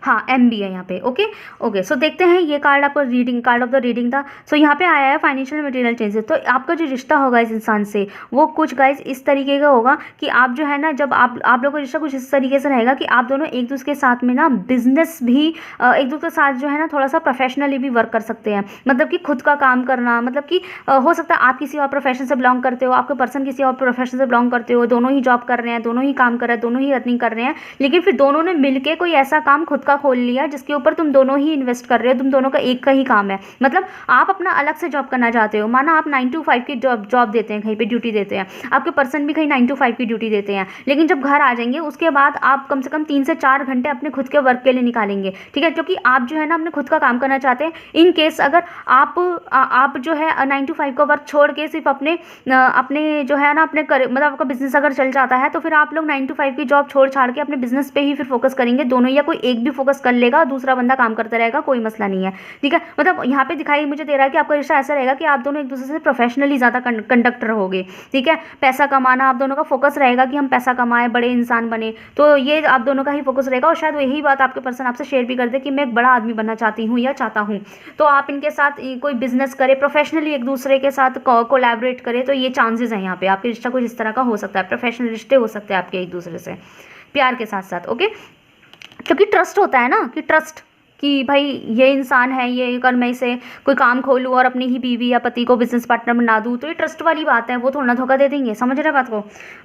हाँ एम भी है यहाँ पे। ओके, सो देखते हैं, ये कार्ड आपको कार्ड ऑफ द रीडिंग था। सो यहाँ पे आया है फाइनेंशियल मटेरियल चेंजेस। तो आपका जो रिश्ता होगा इस इंसान से, वो कुछ गाइस इस तरीके का होगा कि आप जो है ना, जब आप लोगों का रिश्ता कुछ इस तरीके से रहेगा कि आप दोनों एक दूसरे के साथ में ना बिजनेस भी, एक दूसरे के साथ जो है ना थोड़ा सा प्रोफेशनली भी वर्क कर सकते हैं। मतलब कि खुद का काम करना, मतलब कि हो सकता है आप किसी और प्रोफेशन से बिलोंग करते हो, आपके पर्सन किसी और प्रोफेशन से बिलोंग करते हो, दोनों ही जॉब कर रहे हैं, दोनों ही काम कर रहे हैं, दोनों ही अर्निंग कर रहे हैं, लेकिन फिर दोनों ने मिलकर कोई ऐसा काम खुद का खोल लिया जिसके ऊपर तुम दोनों ही इन्वेस्ट कर रहे हो, तुम दोनों का एक का ही काम है। मतलब आप अपना अलग से जॉब करना चाहते हो, माना आप 9 to 5 की जॉब देते हैं, कहीं पे ड्यूटी देते हैं, आपके पर्सन भी कहीं 9 to 5 की ड्यूटी देते हैं, लेकिन जब घर आ जाएंगे उसके बाद आप कम से कम 3 से 4 घंटे अपने खुद के वर्क के लिए निकालेंगे, ठीक है, क्योंकि आप जो है ना अपने खुद का काम करना चाहते हैं। इन केस अगर आप जो है 9 to 5 का वर्क छोड़ के सिर्फ अपने जो है ना मतलब आपका बिजनेस अगर चल जाता है, तो फिर आप लोग 9 to 5 की जॉब छोड़ छाड़ के अपने बिजनेस पे ही फिर फोकस करेंगे दोनों, या कोई एक भी फोकस कर लेगा, दूसरा बंदा काम करता रहेगा, कोई मसला नहीं है, ठीक है। मतलब यहाँ पे दिखाई मुझे दे रहा है कि आपका रिश्ता ऐसा रहेगा कि आप दोनों एक दूसरे से प्रोफेशनली ज़्यादा कंडक्ट रहोगे, ठीक है। पैसा कमाना आप दोनों का फोकस रहेगा कि हम पैसा कमाएं, बड़े इंसान बने, तो ये आप दोनों का ही फोकस रहेगा। और शायद यही बात आपके पर्सन आपसे शेयर भी कर दे कि मैं एक बड़ा आदमी बनना चाहती हूँ या चाहता हूँ, तो आप इनके साथ कोई बिजनेस करे, प्रोफेशनली एक दूसरे के साथ कोलैबोरेट करे, तो ये चांसेस हैं यहाँ पे। आपके रिश्ता कुछ इस तरह का हो सकता है, प्रोफेशनल रिश्ते हो सकते हैं आपके एक दूसरे से, प्यार के साथ साथ। ओके, क्योंकि ट्रस्ट होता है ना, कि ट्रस्ट कि भाई ये इंसान है, ये कल मैं इसे कोई काम खोलूँ और अपनी ही बीवी या पति को बिजनेस पार्टनर बना दूँ, तो ये ट्रस्ट वाली बात है, वो थोड़ा धोखा दे देंगे, समझ रहे बात को।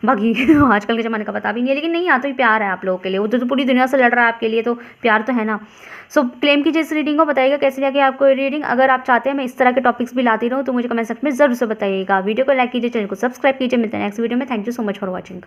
बाकी आजकल के ज़माने का पता भी नहीं है, लेकिन नहीं, यहाँ तो प्यार है आप लोगों के लिए, वो तो पूरी दुनिया से लड़ रहा है आपके लिए, तो प्यार तो है ना। सो क्लेम कीजिए इस रीडिंग को, बताइएगा कैसी लगी आपको ये रीडिंग। अगर आप चाहते हैं मैं इस तरह के टॉपिक्स भी लाती रहूँ तो मुझे कमेंट सेक्शन में जरूर से बताइएगा। वीडियो को लाइक कीजिए, चैनल को सब्सक्राइब कीजिए। मिलते हैं नेक्स्ट वीडियो में। Thank you so much for watching.